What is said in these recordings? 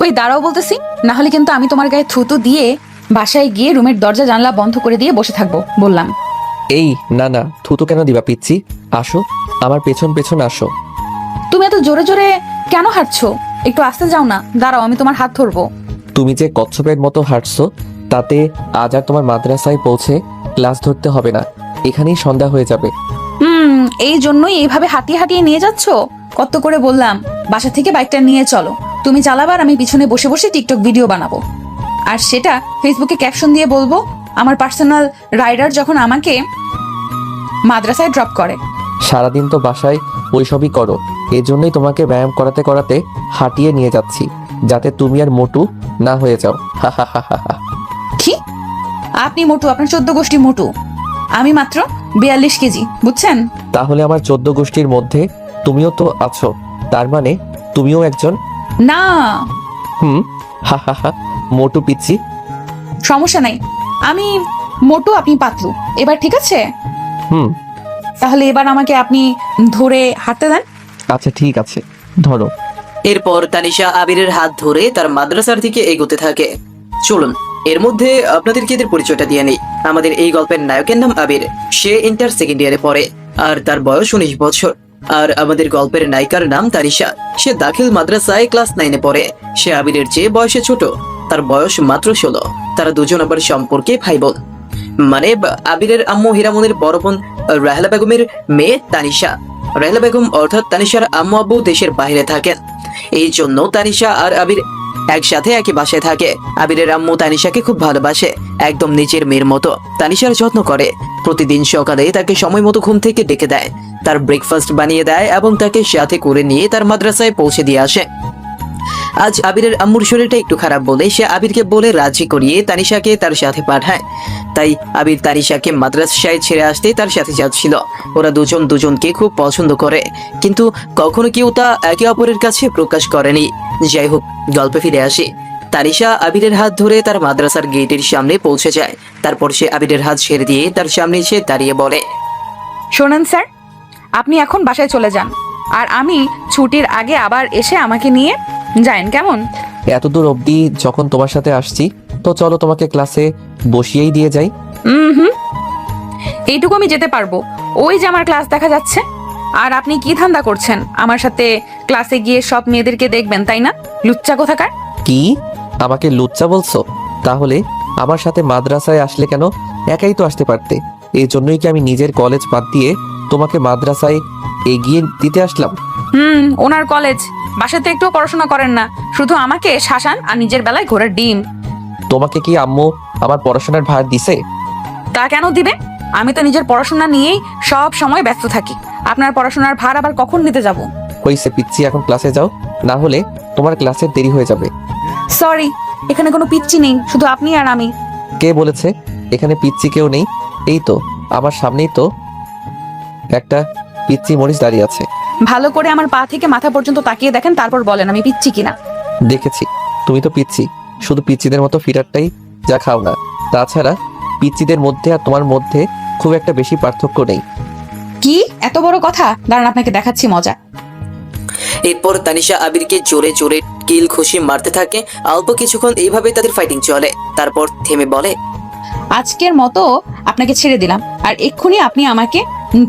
ওই দাঁড়াও বলতেছি, না হলে কিন্তু আমি তোমার গায়ে থুতু দিয়ে বাসায় গিয়ে রুমের দরজা জানলা বন্ধ করে দিয়ে বসে থাকবো বললাম। এই না না, থুতু কেন দিবা পিচ্ছি? আসো, আমার পেছন পেছন আসো। তুমি এত জোরে জোরে কেন হাঁটছো? একটু আস্তে যাও না, দাঁড়াও আমি তোমার হাত ধরবো। তুমি যে কচ্ছপের মতো হাঁটছো, তাতে আজ আর তোমার মাদ্রাসায় পৌঁছে ক্লাস ধরতে হবে না, এখানেই সন্ধ্যা হয়ে যাবে। এই জন্যই এইভাবে হাঁটিয়ে হাঁটিয়ে নিয়ে যাচ্ছ? কত করে বললাম বাসা থেকে বাইকটা নিয়ে চলো, তুমি চালাবার, আমি পিছনে বসে বসে টিকটক ভিডিও বানাবো, আর সেটা ফেসবুকে ক্যাপশন দিয়ে বলবো আমার পার্সোনাল রাইডার যখন আমাকে মাদ্রাসায় ড্রপ করে। সারাদিন তো বাসায় ওইসবই করো, এজন্যই তোমাকে ব্যায়াম করাতে করাতে হাঁটিয়ে নিয়ে যাচ্ছি, যাতে তুমি আর মোটু না হয়ে যাও। হা হা হা হা হা। কি? আপনি মোটু, আপনার 14 গোষ্ঠী মোটু, আমি মাত্র 42 কেজি, বুঝছেন? তাহলে আমার 14 গোষ্ঠীর মধ্যে তুমিও তো আছো, তার মানে তুমিও একজন। না, হা হা হা। মোটু পিচ্ছি। সমস্যা নাই, আমি মোটু আপনি পাতলু, এবার ঠিক আছে? হুম। তাহলে এবার আমাকে আপনি ধরে হাঁটতে দেন। আচ্ছা ঠিক আছে, ধরো। এরপর তানিশা আবিরের হাত ধরে তার মাদ্রাসার দিকে এগোতে থাকে। চলুন এর মধ্যে আপনাদেরকে এদের পরিচয়টা দিয়ে নেই। আমাদের এই গল্পের নায়কের নাম আবির, সে ইন্টার সেকেন্ড ইয়ারে পড়ে আর তার বয়স 19 বছর। আর আমাদের গল্পের নায়িকার নাম তানিশা, সে দাখিল মাদ্রাসায় ক্লাস 9-এ পড়ে। সে আবিরের চেয়ে বয়সে ছোট, তার বয়স মাত্র 16। তারা দুজন আবার সম্পর্কে ভাই বোন, মানে আবিরের আম্মু হীরামনের বড় বোন রাহেলা বেগমের মেয়ে তানিশা। রাহেলা বেগম অর্থাৎ তানিশার আম্মু আব্বু দেশের বাইরে থাকেন, এই জন্য তানিশা আর আবির একসাথে একই বাসায় থাকে। আবিরের আম্মু তানিশাকে খুব ভালোবাসে, একদম নিজের মেয়ের মতো তানিশার যত্ন করে। প্রতিদিন সকালে তাকে সময় মতো ঘুম থেকে ডেকে দেয়, তার ব্রেকফাস্ট বানিয়ে দেয় এবং তাকে সাথে করে নিয়ে তার মাদ্রাসায় পৌঁছে দিয়ে আসে। আজ আবিরের আম্মুর শরীরটা একটু খারাপ বলে সে আবিরকে বলে রাজি করিয়ে তানিশাকে তার সাথে পাঠায়। তাই আবির তানিশাকে মাদ্রাসায় ছেড়ে আসতে তার সাথে যাচ্ছিল। ওরা দুজন দুজনকে খুব পছন্দ করে, কিন্তু কখনো কেউ তা একে অপরের কাছে প্রকাশ করেনি। যাই হোক, গল্পে ফিরে আসি। তানিশা আবিরের হাত ধরে তার মাদ্রাসার গেটের সামনে পৌঁছে যায়। তারপর সে আবিরের হাত ছেড়ে দিয়ে তার সামনে এসে দাঁড়িয়ে বলে, শোনেন স্যার, আপনি এখন বাসায় চলে যান, আর আমি ছুটির আগে আবার এসে আমাকে নিয়ে যায়েন, কেমন? এত দূর অবধি যখন তোমার সাথে আসছি, তো চলো তোমাকে ক্লাসে বসিয়েই দিয়ে যাই। হুম, এইটুকু আমি যেতে পারবো, ওই যে আমার ক্লাস দেখা যাচ্ছে। আর আপনি কি ধান্দা করছেন আমার সাথে ক্লাসে গিয়ে সব মেয়েদেরকে দেখবেন, তাই না? লুচ্চা কোথাকার। কি? আমাকে লুচ্চা বলছো? তাহলে আমার সাথে মাদ্রাসায় আসলে কেন? একাই তো আসতে পারতে। এই জন্যই কি আমি নিজের কলেজ বাদ দিয়ে তোমাকে মাদ্রাসায় এগিয়ে দিতে আসলাম? ওনার কলেজ, বাসাতে একটু পড়াশোনা করেন না, শুধু আমাকে শাসান আর নিজের বেলায় ঘোড়ার ডিম। তোমাকে কি আম্মু আমার পড়াশোনার ভার দিছে? তা কেন দিবে? আমি তো নিজের পড়াশোনা নিয়েই সব সময় ব্যস্ত থাকি, আপনার পড়াশোনার ভার আবার কখন নিতে যাব? হইছে পিচ্ছি, এখন ক্লাসে যাও, না হলে তোমার ক্লাসের দেরি হয়ে যাবে। সরি, এখানে কোনো পিচ্চি নেই, শুধু আপনি আর আমি। কে বলেছে এখানে পিচ্ছি কেউ নেই? এই তো আমার সামনেই তো একটা পিচ্ছি মরিচ দাঁড়িয়ে আছে। ভালো করে আমার পা থেকে মাথা পর্যন্ত তাকিয়ে দেখেন, তারপর বলেন আমি পিচ্চি কিনা। দেখেছি, তুমি তো পিচ্ছি, শুধু পিচ্চিদের মতো ফিটারটাই যা খাও না। তাছাড়া পিচ্চিদের মধ্যে আর তোমার মধ্যে খুব একটা বেশি পার্থক্য নেই। কি এত বড় কথা? দাঁড়ান আপনাকে দেখাচ্ছি মজা। এরপর তানিশা আবিরকে জোরে জোরে কিল খুশি মারতে থাকে। অল্প কিছুক্ষণ এইভাবে তাদের ফাইটিং চলে, তারপর থেমে বলে, আজকের মতো আপনাকে ছেড়ে দিলাম, আর এক্ষুনি আপনি আমাকে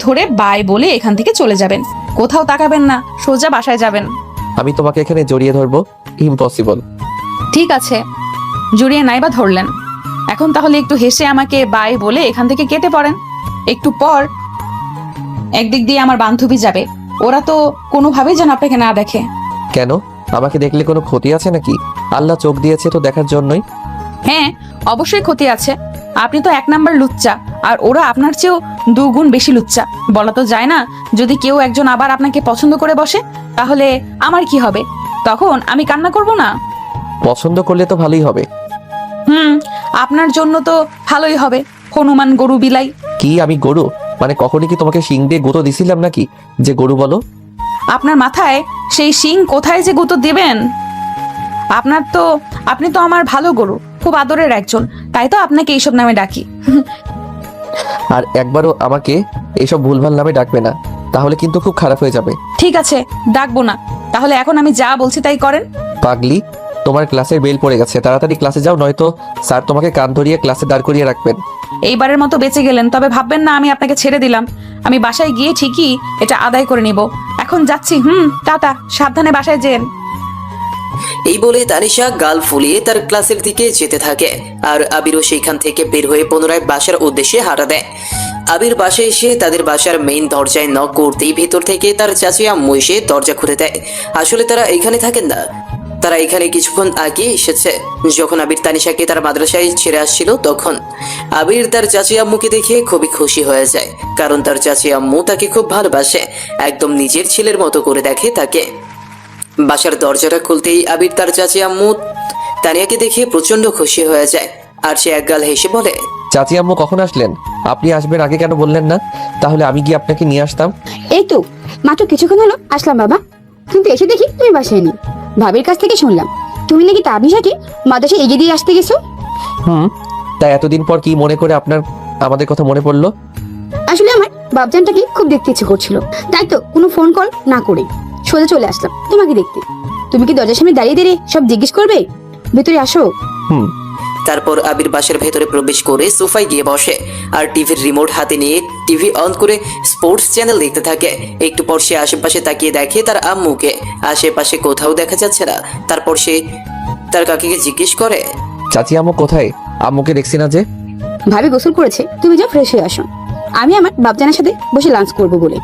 ধরে বাই বলে এখান থেকে চলে যাবেন, কোথাও তাকাবেন না, সোজা বাসায় যাবেন। আমি তোমাকে এখানে জড়িয়ে ধরবো? ইম্পসিবল। ঠিক আছে, জড়িয়ে নাইবা ধরলেন, এখন তাহলে একটু হেসে আমাকে বাই বলে এখান থেকে কেটে পড়েন। একটু পর একদিক দিয়ে আমার বান্ধবী যাবে, ওরা তো কোনোভাবেই যেন আপনাকে না দেখে। কেন? আমাকে দেখলে কোনো ক্ষতি আছে নাকি? আল্লাহ চোখ দিয়েছে তো দেখার জন্যই। হ্যাঁ, অবশ্যই ক্ষতি আছে, আপনি তো 1 নাম্বার লুচ্চা, আর ওরা আপনার চেয়েও 2 গুণ বেশি লুচ্চা। বলা তো যায় না, যদি কেউ একজন আবার আপনাকে পছন্দ করে বসে তাহলে আমার কি হবে? তখন আমি কান্না করব না? পছন্দ করলে তো ভালোই হবে। আপনার জন্য তো ভালোই হবে, হনুমান গরু বিলাই। কি আমি গরু? মানে কখনই কি তোমাকে শিং দিয়ে গুঁতো দিছিলাম নাকি যে গরু বলো? আপনার মাথায় সেই শিং কোথায় যে গুঁতো দেবেন? আপনি তো আমার ভালো গরু, খুব আদরের একজন, তাই তো আপনাকে এইসব নামে ডাকি। আর একবারও আমাকে এইসব ভুলভাল নামে ডাকবে না, তাহলে কিন্তু খুব খারাপ হয়ে যাবে। ঠিক আছে, ডাকবো না, তাহলে এখন আমি যা বলছি তাই করেন। পাগলি, তোমার ক্লাসের বেল পড়ে গেছে, তাড়াতাড়ি ক্লাসে যাও, নয়তো স্যার তোমাকে কান ধরিয়ে ক্লাসে দাঁড় করিয়ে রাখবেন। এইবারের মতো বেঁচে গেলেন, তবে ভাববেন না আমি আপনাকে ছেড়ে দিলাম। আমি বাসায় গিয়ে ঠিকই এটা আদায় করে নিব। এখন যাচ্ছি, টাটা, সাবধানে বাসায় যেন। এই বলে তানিশা গাল ফুলিয়ে তার ক্লাসের দিকে যেতে থাকে, আর আবিরও সেইখান থেকে বের হয়ে পুনরায় বাসার উদ্দেশ্যে হাঁটা দেয়। আবির বাসায় এসে তাদের বাসার মেইন দরজায় নক করতেই ভেতর থেকে তার চাচি আম্মু এসে দরজা খুলে দেয়। আসলে তারা এখানে থাকেন না, তারা এখানে কিছুক্ষণ আগে এসেছে। যখন আবির তানিশাকে তার মাদ্রাসায় ছেড়ে আসছিল, তখন আবির তার চাচি আম্মুকে দেখে খুবই খুশি হয়ে যায়, কারণ তার চাচি আম্মু তাকে খুব ভালোবাসে, একদম নিজের ছেলের মতো করে দেখে তাকে। বাসার দরজাটা খুলতেই আবির তার চাচি আম্মু তানিয়াকে দেখে প্রচন্ড খুশি হয়ে যায়, আর সে একগাল হেসে বলে, চাচি আম্মু কখন আসলেন? আপনি আসবেন আগে কেন বললেন না? তাহলে আমি গিয়ে আপনাকে নিয়ে আসতাম। এই তো মাত্র কিছুক্ষণ হলো আসলাম বাবা, কিন্তু এসে দেখি তুমি বাসায় নেই। ভাবির কাছ থেকে শুনলাম তুমি নাকি তাবিশাকে মাদ্রাসায় এগিয়ে দিয়ে আসতে গেছো। তাই এতদিন পর কি মনে করে আপনার আমাদের কথা মনে পড়লো? আসলে আমার বাবজানটাকে খুব দেখতে ইচ্ছে করছিল, তাই তো কোনো ফোন কল না করে সোজা চলে আসলাম তোমাকে দেখতে। তুমি কি দরজার সামনে দাঁড়িয়ে দাঁড়িয়ে সব জিজ্ঞেস করবে? ভেতরে আসো। তারপর আবির বাসার ভেতরে প্রবেশ করে সোফায় গিয়ে বসে, আর টিভির রিমোট হাতে নিয়ে টিভি অন করে স্পোর্টস চ্যানেল দেখতে থাকে। একটু পর সে আশেপাশে তাকিয়ে দেখে তার আম্মুকে আশেপাশে কোথাও দেখা যাচ্ছে না। তারপর সে তার কাকিকে জিজ্ঞেস করে, চাচি আম্মু কোথায়? আম্মুকে দেখছি না যে। ভাবি গোসল করেছে, তুমি যাও ফ্রেশ হয়ে আসো। আমি আমার বাবজানের সাথে বসে লাঞ্চ করবো বলে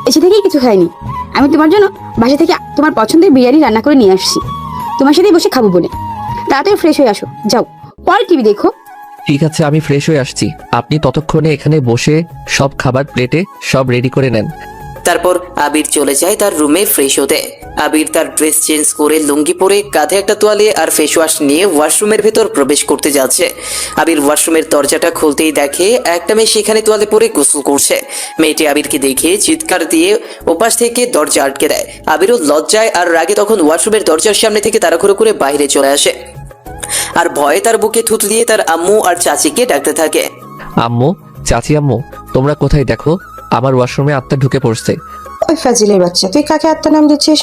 এসে থেকেই কিছু খাইনি। আমি তোমার জন্য বাসা থেকে তোমার পছন্দের বিরিয়ানি রান্না করে নিয়ে আসছি, তোমার সাথেই বসে খাবো বলে। তাড়াতাড়ি ফ্রেশ হয়ে আসো, যাও পরে টিভি দেখো। ঠিক আছে, আমি ফ্রেশ হয়ে আসছি। আপনি ততক্ষণে এখানে বসে সব খাবার প্লেটে সব রেডি করে নেন। তারপর আবির চলে যায় তার রুমে ফ্রেশ হতে। আবির তার ড্রেস চেঞ্জ করে লুঙ্গি পরে কাঁধে একটা তোয়ালে আর ফেস ওয়াশ নিয়ে ওয়াশরুমের ভেতর প্রবেশ করতে যাচ্ছে। আবির ওয়াশরুমের দরজাটা খুলতেই দেখে একটা মেয়ে সেখানে তোয়ালে পরে গোসল করছে। মেয়েটি আবিরকে দেখে চিৎকার দিয়ে ওপাশ থেকে দরজা আটকে দেয়। আবিরও লজ্জায় আর রাগে তখন ওয়াশরুমের দরজার সামনে থেকে তাড়াহুড়ো করে বাইরে চলে আসে, আর ভয়ে তার বুকে থুতু দিয়ে তার আম্মু আর চাচিকে ডাকতে থাকে। আম্মু, চাচি আম্মু, তোমরা কোথায়? দেখো আমার ওয়াশরুমে আত্মা ঢুকে পড়ছে। ওই ফাজিলের বাচ্চা, তুই কাকে আত্মা নাম দিচ্ছিস?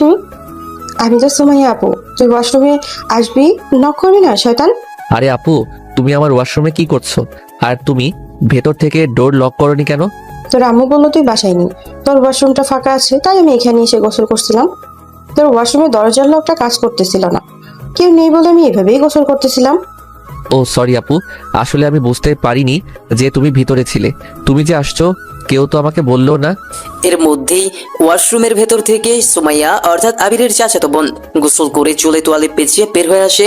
আমি তো সুমাইয়া আপু, তুই ওয়াশরুমে আসবি, নক করবি না শয়তান। আরে আপু, তুমি আমার ওয়াশরুমে কি করছো? আর তুমি ভেতর থেকে ডোর লক করনি কেন? তোর আম্মু বললো তুই বাসায় নি, তোর ওয়াশরুমটা ফাঁকা আছে, তাই আমি এখানে এসে গোসল করছিলাম। তোর ওয়াশরুমে দরজার লকটা কাজ করতেছিল না, কেউ নেই বলে আমি এভাবেই গোসল করতেছিলাম। ও সরি আপু, আসলে আমি বুঝতে পারিনি যে তুমি ভিতরে ছিলে। তুমি যে আসছো কেউ তো আমাকে বললো না। এর মধ্যেই ওয়াশরুমের ভেতর থেকে সুমাইয়া অর্থাৎ আবিরের চাচাতো বোন গোসল করে চুলে তোয়ালে পেঁচিয়ে বের হয়ে আসে।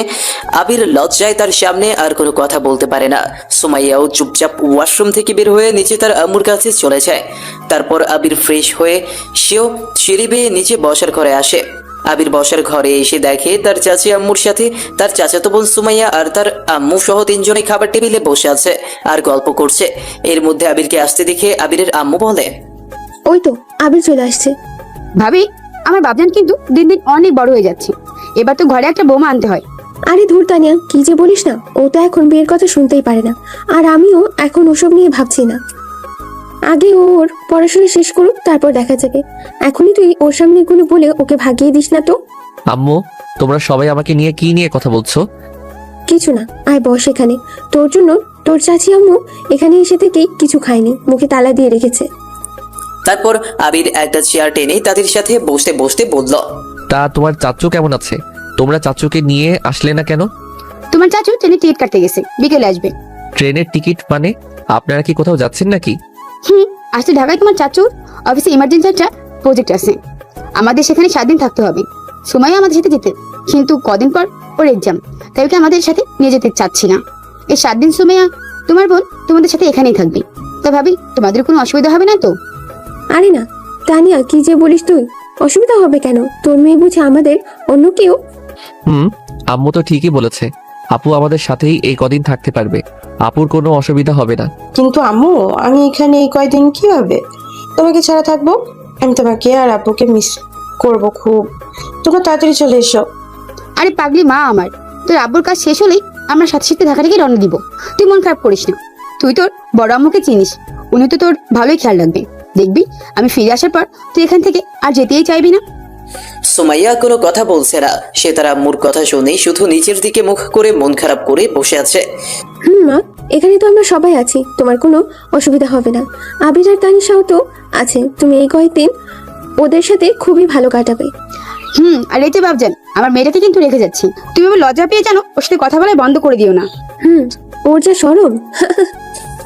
আবির লজ্জায় তার সামনে আর কোনো কথা বলতে পারে না। সুমাইয়াও চুপচাপ ওয়াশরুম থেকে বের হয়ে নিচে তার আম্মুর কাছে চলে যায়। তারপর আবির ফ্রেশ হয়ে সেও সিঁড়ি বেয়ে নিচে বসার ঘরে আসে। আবির বসার ঘরে এসে দেখে তার চাচি আম্মুর সাথে তার চাচাতো বোন সুমাইয়া আর তার আম্মু সহ তিনজনে খাবার টেবিলে বসে আছে আর গল্প করছে। এর মধ্যে আবিরকে আসতে দেখে আবিরের আম্মু বলে, ওই তো আবির চলে আসছে। ভাবি আমার বাবজান কিন্তু দিন দিন অনেক বড় হয়ে যাচ্ছে, এবার তো ঘরে একটা বৌমা আনতে হয়। আরে ধুর তানিয়া, কি যে বলিস না, ও তো এখন বিয়ের কথা শুনতেই পারে না। আর আমিও এখন ওসব নিয়ে ভাবছি না, আগে ওর পড়াশোনা শেষ করুক, তারপর দেখা যাবে। এখনই তুই ওর সামনে এগুলো বলে ওকে ভাগিয়ে দিস না তো। আম্মু, তোমরা সবাই আমাকে নিয়ে কি নিয়ে কথা বলছো? কিছু না, আয় বস এখানে। তোর জন্য তোর চাচি আম্মু এখানে এসে থেকেই কিছু খায়নি, মুখে তালা দিয়ে রেখেছে। তারপর আবির একটা চেয়ার টেনে তাদের সাথে বসতে বসতে বলল, তা তোমার চাচু কেমন আছে? তোমরা চাচুকে নিয়ে আসলে না কেন? তোমার চাচু ট্রেনে টিকিট কাটতে গেছে, বিকেলে আসবে। ট্রেনের টিকিট মানে? আপনারা কি কোথাও যাচ্ছেন নাকি? আসলে ঢাকায় তোমার চাচুর অফিসে ইমার্জেন্সি একটা প্রজেক্ট আছে, আমাদের সেখানে 7 দিন থাকতে হবে। সময় আমাদের সাথে যেতে, কিন্তু কদিন পর ওর এক্সাম, তাই ওকে আমাদের সাথে নিয়ে যেতে চাচ্ছি না। এই 7 দিন সময় তোমার বোন তোমাদের সাথে এখানেই থাকবে। তা ভাবি তোমাদের কোনো অসুবিধা হবে না তো? আরে না তানিয়া, কি যে বলিস তুই, অসুবিধা হবে কেন? তোর মেয়ে বুঝে আমাদের অন্য কেউ? আম্মু তো ঠিকই বলেছে, আপু আমাদের সাথেই এই কদিন থাকতে পারবে, আপুর কোনো অসুবিধা হবে না। কিন্তু আম্মু, আমি এখানে এই কয়দিন কিভাবে তোমাকে ছাড়া থাকবো? আমি তোমাকে আর আপুকে মিস করবো খুব। তোমরা তাড়াতাড়ি চলে এসো। আরে পাগলি মা আমার, তোর আব্বুর কাজ শেষ হলেই আমরা সাথে সাথে ঢাকা থেকে রওনা দিব। তুই মন খারাপ করিস না, তুই তোর বড় আম্মুকে চিনিস, উনি তো তোর ভালোই খেয়াল রাখবে। দেখবি আমি ফিরে আসার পর তুই এখান থেকে আর যেতেই চাইবি না। সুমাইয়া কোনো কথা বলছে না, সে তার আম্মুর কথা শুনেই শুধু নিচের দিকে মুখ করে মন খারাপ করে বসে আছে। মা, এখানে তো আমরা সবাই আছি, তোমার কোনো অসুবিধা হবে না। আবির আর তানিশাও তো আছে, তুমি এই কয়েকদিন ওদের সাথে খুবই ভালো কাটাবে। আর এই যে বাবজান, আমার মেয়েটাকে কিন্তু রেখে যাচ্ছি। তুমি এবার লজ্জা পেয়ে জানো ওর সাথে কথা বলা বন্ধ করে দিও না। ওর যা শরম।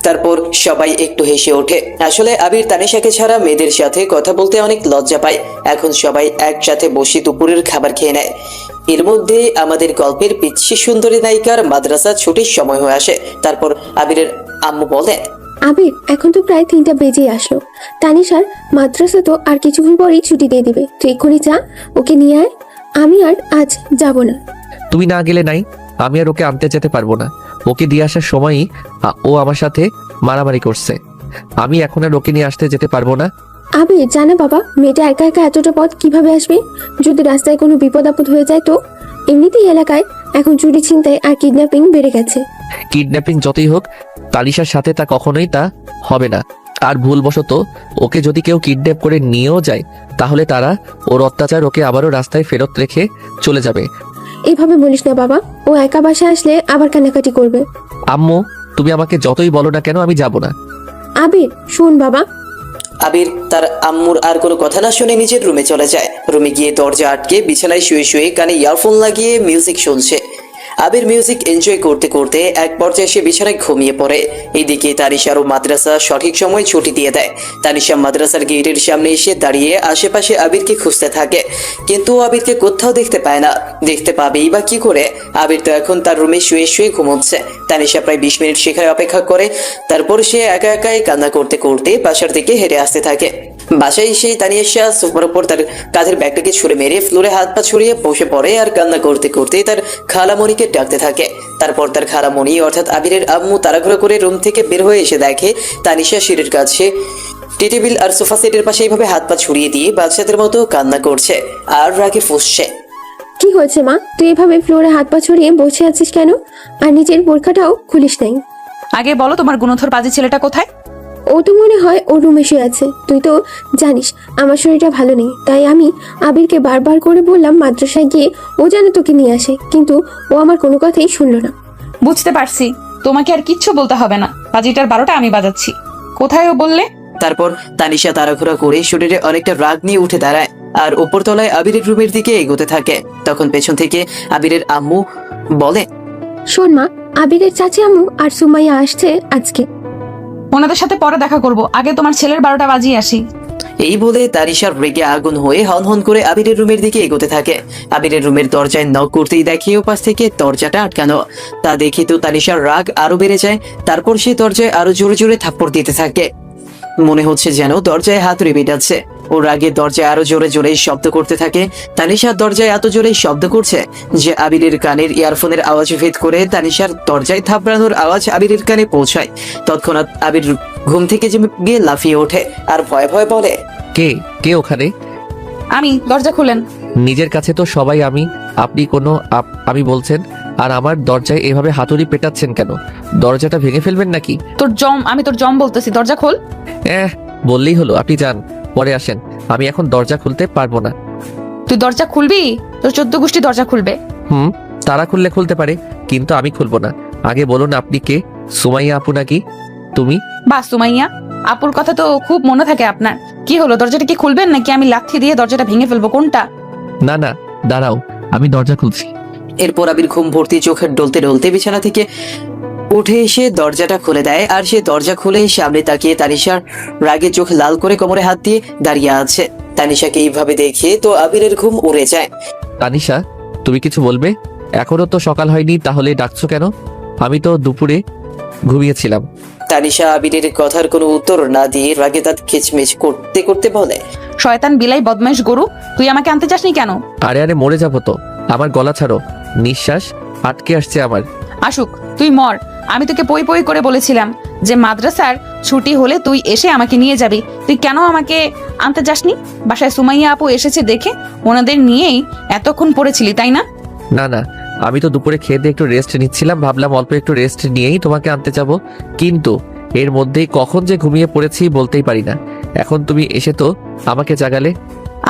তারপর সবাই একটু হেসে ওঠে। আসলে আবির তানিশাকে ছাড়া মেয়েদের সাথে কথা বলতে অনেক লজ্জা পায়। এখন সবাই একসাথে বসে দুপুরের খাবার খেয়ে নেয়। এর মধ্যে আমাদের গল্পের পিচ্ছি সুন্দরী নায়িকার মাদ্রাসা ছুটির সময় হয়ে আসে। তারপর আবিরের আম্মু বলে, আবির, এখন তো প্রায় 3টা বেজেই আসলো। তানিশার মাদ্রাসা তো আর কিছুক্ষণ পরেই ছুটি দিয়ে দিবে, তুই এক্ষুনি যা, ওকে নিয়ে আয়। আমি আর আজ যাব না। তুমি না গেলে নাই, আমি আর ওকে আনতে যেতে পারবো না। ওকে দিয়ে আসার সময়ই ও আমার সাথে মারামারি করছে। আমি এখন আর ওকে নিয়ে আসতে যেতে পারবো না। আবির, জানা বাবা, মেয়েটা একা একা এতটা পথ কিভাবে আসবে? যদি রাস্তায় কোনো বিপদ আপদ হয়ে যায় তো? এমনিতেই এলাকায় এখন চুরি, ছিনতাই আর কিডন্যাপিং বেড়ে গেছে। কিডন্যাপিং যতই হোক, তালিশার সাথে তা কখনোই তা হবে না। আর ভুলবশত ওকে যদি কেউ কিডন্যাপ করে নিয়েও যায়, তাহলে তারা ওর অত্যাচার ওকে আবারও রাস্তায় ফেরত রেখে চলে যাবে। এভাবে বলিস না বাবা, ও একা বাসায় আসলে আবার কান্নাকাটি করবে। আম্মু, তুমি আমাকে যতই বলো না কেন, আমি যাব না। আবির, শোন বাবা। আবির তার আম্মুর আর কোনো কথা না শুনে নিজের রুমে চলে যায়। রুমে গিয়ে দরজা আটকে বিছানায় শুয়ে শুয়ে কানে ইয়ারফোন লাগিয়ে মিউজিক শুনছে। আবির মিউজিক এনজয় করতে করতে এক পর্যায়ে সে বিছানায় ঘুমিয়ে পড়ে। এইদিকে তানিশারও মাদ্রাসা সঠিক সময় ছুটি দিয়ে দেয়। তানিশা মাদ্রাসার গেটের সামনে এসে দাঁড়িয়ে আশেপাশে আবিরকে খুঁজতে থাকে, কিন্তু আবিরকে কোথাও দেখতে পায় না। দেখতে পাবেই বা কি করে? আবির তো এখন তার রুমে শুয়ে শুয়ে ঘুমোচ্ছে। তানিশা প্রায় 20 মিনিট সেখানে অপেক্ষা করে। তারপর সে একা একাই কান্না করতে করতে বাসার দিকে হেঁটে আসতে থাকে। বাসায় এসে তানিশা সোফার উপর তার কাঁধের ব্যাগটাকে ছুঁড়ে মেরে ফ্লোরে হাত পা ছড়িয়ে বসে পড়ে আর কান্না করতে করতে তার খালামণিকে ডাকতে থাকে। তারপর তার খালামণি অর্থাৎ আবিরের আম্মু তাড়াহুড়ো করে রুম থেকে বের হয়ে এসে দেখে তানিশা সিঁড়ির কাছে টি টেবিল আর সোফা সেটের পাশে এইভাবে হাত পা ছড়িয়ে দিয়ে বাচ্চাদের মতো কান্না করছে আর রাগে ফুঁসছে। কি হয়েছে মা? তুই এভাবে ফ্লোরে হাত পা ছড়িয়ে বসে আছিস কেন? আর নিজের বোরখাটাও খুলিস নাই? আগে বলো, তোমার গুণধর পাজি ছেলেটা কোথায়? ও তো মনে হয় ওর রুমে শুয়ে আছে। তুই তো জানিস আমার শরীরটা ভালো নেই, তাই আমি আবিরকে বারবার করে বললাম মাদ্রাসায় গিয়ে ও যেন তোকে নিয়ে আসে, কিন্তু ও আমার কোনো কথাই শুনলো না। বুঝতে পারছি, তোমাকে আর কিচ্ছু বলতে হবে না। পাজিটার 12টা আমি বাজাচ্ছি। কোথায় ও বললে? তারপর তানিশা তাড়াহুড়া করে শরীরে অনেকটা রাগ নিয়ে উঠে দাঁড়ায় আর উপরতলায় আবিরের রুমের দিকে এগোতে থাকে। তখন পেছন থেকে আবিরের আম্মু বলে, শোন মা, আবিরের চাচি আম্মু আর সুমাইয়া আসছে আজকে। ওনাদের সাথে পরে দেখা করব, আগে তোমার ছেলের 12টা বাজিয়ে আসি। এই বলে তানিশার রেগে আগুন হয়ে হন করে আবিরের রুমের দিকে এগোতে থাকে। আবিরের রুমের দরজায় নক করতেই দেখে ওপাশ থেকে দরজাটা আটকানো। তা দেখে তো তানিশার রাগ আরো বেড়ে যায়। তারপর সে দরজায় আরো জোরে জোরে থাপ্পড় দিতে থাকে। মনে হচ্ছে যেন দরজায় হাতুড়ি পেটাচ্ছে। ওর আগে দরজায় আরো জোরে জোরে শব্দ করতে থাকে। তানিশার দরজায় এত জোরে শব্দ করছে যে আবিরের কানের ইয়ারফোনের আওয়াজ ভেদ করে তানিশার দরজায় থাপড়ানোর আওয়াজ আবিরের কানে পৌঁছায়। তৎক্ষণাৎ আবির ঘুম থেকে গিয়ে লাফিয়ে ওঠে আর ভয়ে ভয়ে বলে, কে কে ওখানে? আমি, দরজা খুলেন। নিজের কাছে তো সবাই আপনি কোনো আমি বলছেন, আর আমার দরজায় এভাবে হাতুড়ি পেটাচ্ছেন কেন? দরজাটা ভেঙে ফেলবেন নাকি? আমি তোর জম বলতেছি, দরজা খোল। বললেই হলো। আপনি যান, পরে আসেন। আমি এখন দরজা খুলতে পারবো না। তুই দরজা খুলবি? তোর 14 গোষ্ঠী দরজা খুলবে। তারা খুলতে পারে, কিন্তু আমি খুলবো না। আগে বলুন, আপনি কে? সুমাইয়া আপু নাকি তুমি? বাস, সুমাইয়া আপুর কথা তো খুব মনে থাকে আপনার। কি হলো, দরজাটা কি খুলবেন নাকি আমি লাথি দিয়ে দরজাটা ভেঙে ফেলবো? কোনটা? না না, দাঁড়াও, আমি দরজা খুলছি। এরপর আবির ঘুম ভর্তি চোখের ডলতে ডলতে বিছানা থেকে উঠে এসে দরজাটা খুলে দেয় আর সে দরজা খুলে সামনে তাকিয়ে তানিশার রাগে চোখ লাল করে কোমরে হাত দিয়ে দাঁড়িয়ে আছে। তানিশাকে এইভাবে দেখে তো আবিরের ঘুম উড়ে যায়। তানিশা, তুমি কিছু বলবে? এখনো তো সকাল হয়নি, তাহলে ডাকছো কেন? আমি তো দুপুরে ঘুমিয়েছিলাম। তানিশা আবিরের কথার কোনো উত্তর না দিয়ে রাগে দাঁত খিচমিচ করতে করতে বলে, শয়তান বিলাই বদমাইশ গরু, তুই আমাকে আনতে চাসনি কেন? আরে মরে যাবো তো। আমার গলা ছাড়ো, নিঃশ্বাস আটকে আসছে আমার। আসুক, তুই মর। আমি তোকে পই পই করে বলেছিলাম যে মাদ্রাসার ছুটি হলে তুই এসে আমাকে নিয়ে যাবি। তুই কেন আমাকে আনতে যাসনি? বাসায় সুমাইয়া আপু এসেছে দেখে ওনাদের নিয়েই এতক্ষণ পড়েছিলি, তাই না? না না, আমি তো দুপুরে খেয়ে দিয়ে একটু রেস্ট নিচ্ছিলাম, ভাবলাম অল্প একটু রেস্ট নিয়েই তোমাকে আনতে যাব, কিন্তু এর মধ্যেই কখন যে ঘুমিয়ে পড়েছি বলতেই পারি না। এখন তুমি এসে তো আমাকে জাগালে।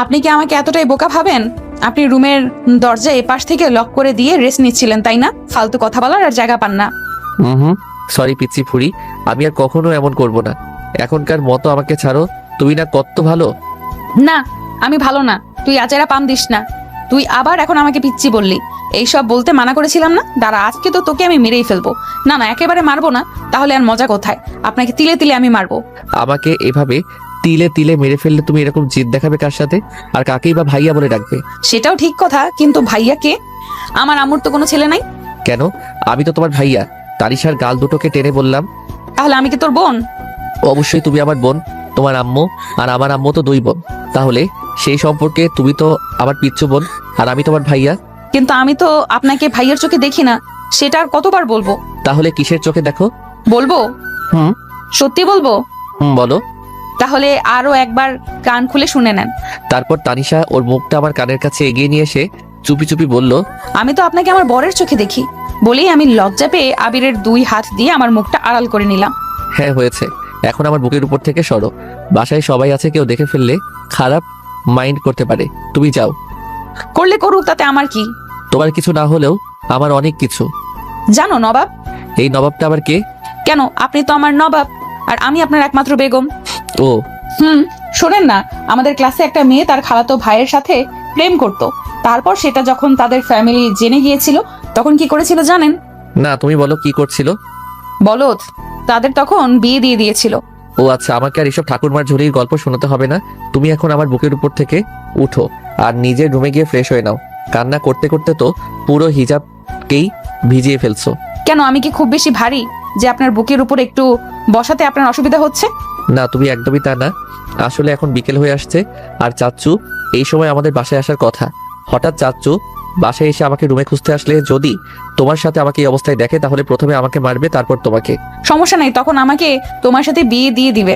আপনি কি আমাকে এতটাই বোকা ভাবেন? আপনি রুমের দরজা এপাশ থেকে লক করে দিয়ে রেস্ট নিচ্ছিলেন, তাই না? ফালতু কথা বলার আর জায়গা পান না। হুম, সরি পিচ্ছি ফুরি, আমি আর কখনো এমন করব না। এখনকার মতো আমাকে ছাড়ো, তুমি না কত ভালো। না, আমি ভালো না। তুই আচারা পাম দিস না। তুই আবার এখন আমাকে পিচ্ছি বললি। এইসব বলতে মানা করেছিলাম না? দাঁড়া, আজকে তো তোকে আমি মেরেই ফেলবো। না না, একেবারে মারবো না, তাহলে আর মজা কোথায়? আপনাকে তিলে তিলে আমি মারবো। আমাকে এভাবে তিলে তিলে মেরে ফেললে তুমি এরকম জিদ দেখাবে কার সাথে? আর কাকেই বা ভাইয়া বলে ডাকবে? সেটাও ঠিক কথা, কিন্তু ভাইয়া কে? আমার আম্মুর তো কোনো ছেলে নাই। কেন? আমি তো তোমার ভাইয়া। তানিশার গাল দুটোকে টেনে বললাম। তাহলে আমি কি তোর বোন? অবশ্যই তুমি আমার বোন। তোমার আম্মু আর আমার আম্মু তো দুই বোন। তাহলে সেই সম্পর্কে তুমি তো আমার পিচ্ছু বোন, আর আমি তোমার ভাইয়া। কিন্তু আমি তো আপনাকে ভাইয়ের চোখে দেখি না। সেটা আর কতবার বলবো? তাহলে কিসের চোখে দেখো? বলবো? হুম সত্যি বলবো? বলো। তাহলে আরো একবার কান খুলে শুনে নেন। তারপর তানিশা ওর মুখটা আমার কানের কাছে এগিয়ে নিয়ে এসে চুপি চুপি বলল, আমি তো আপনাকে আমার বরের চোখে দেখি। বলেই আমি লজ্জা পেয়ে আবিরের 2 হাত দিয়ে আমার মুখটা আড়াল করে নিলাম। হ্যাঁ হয়েছে, এখন আমার বুকের উপর থেকে সরো। বাসায় সবাই আছে, কেউ দেখে ফেললে খারাপ মাইন্ড করতে পারে। তুমি যাও। করলে করুক, তাতে আমার কি? তোমার কিছু না হলেও আমার অনেক কিছু। জানো নবাব? এই নবাবটা আবার কে? কেন, আপনি তো আমার নবাব, আর আমি আপনার একমাত্র বেগম। ও শোনেন না, আমাদের ক্লাসে একটা মেয়ে তার খালাতো ভাইয়ের সাথে প্রেম করত। তারপর সেটা যখন তাদের ফ্যামিলি জেনে গিয়েছিল, তখন কি করেছিল জানেন? না, তুমি বলো কি করছিল। বলদ, তাদের তখন বিয়ে দিয়ে দিয়েছিল। ও আচ্ছা, আমাকে আর এসব ঠাকুরমার ঝুলির গল্প শোনাতে হবে না। তুমি এখন আমার বুকের উপর থেকে উঠো আর নিজের রুমে গিয়ে ফ্রেশ হয়ে নাও। কান্না করতে করতে তো পুরো হিজাবকেই ভিজিয়ে ফেলছো। কেন, আমি কি খুব বেশি ভারী যে আপনার বুকের উপর একটু বসাতে আপনার অসুবিধা হচ্ছে? না, তুমি একদমই তা না। আসলে এখন বিকেল হয়ে আসছে, আর চাচ্চু এই সময় আমাদের বাসায় আসার কথা। হঠাৎ চাচ্চু বাসায় এসে আমাকে রুমে খুঁজতে আসলে যদি তোমার সাথে আমাকে এই অবস্থায় দেখে, তাহলে প্রথমে আমাকে মারবে, তারপর তোমাকে। সমস্যা নাই, তখন আমাকে তোমার সাথে বিয়ে দিয়ে দিবে।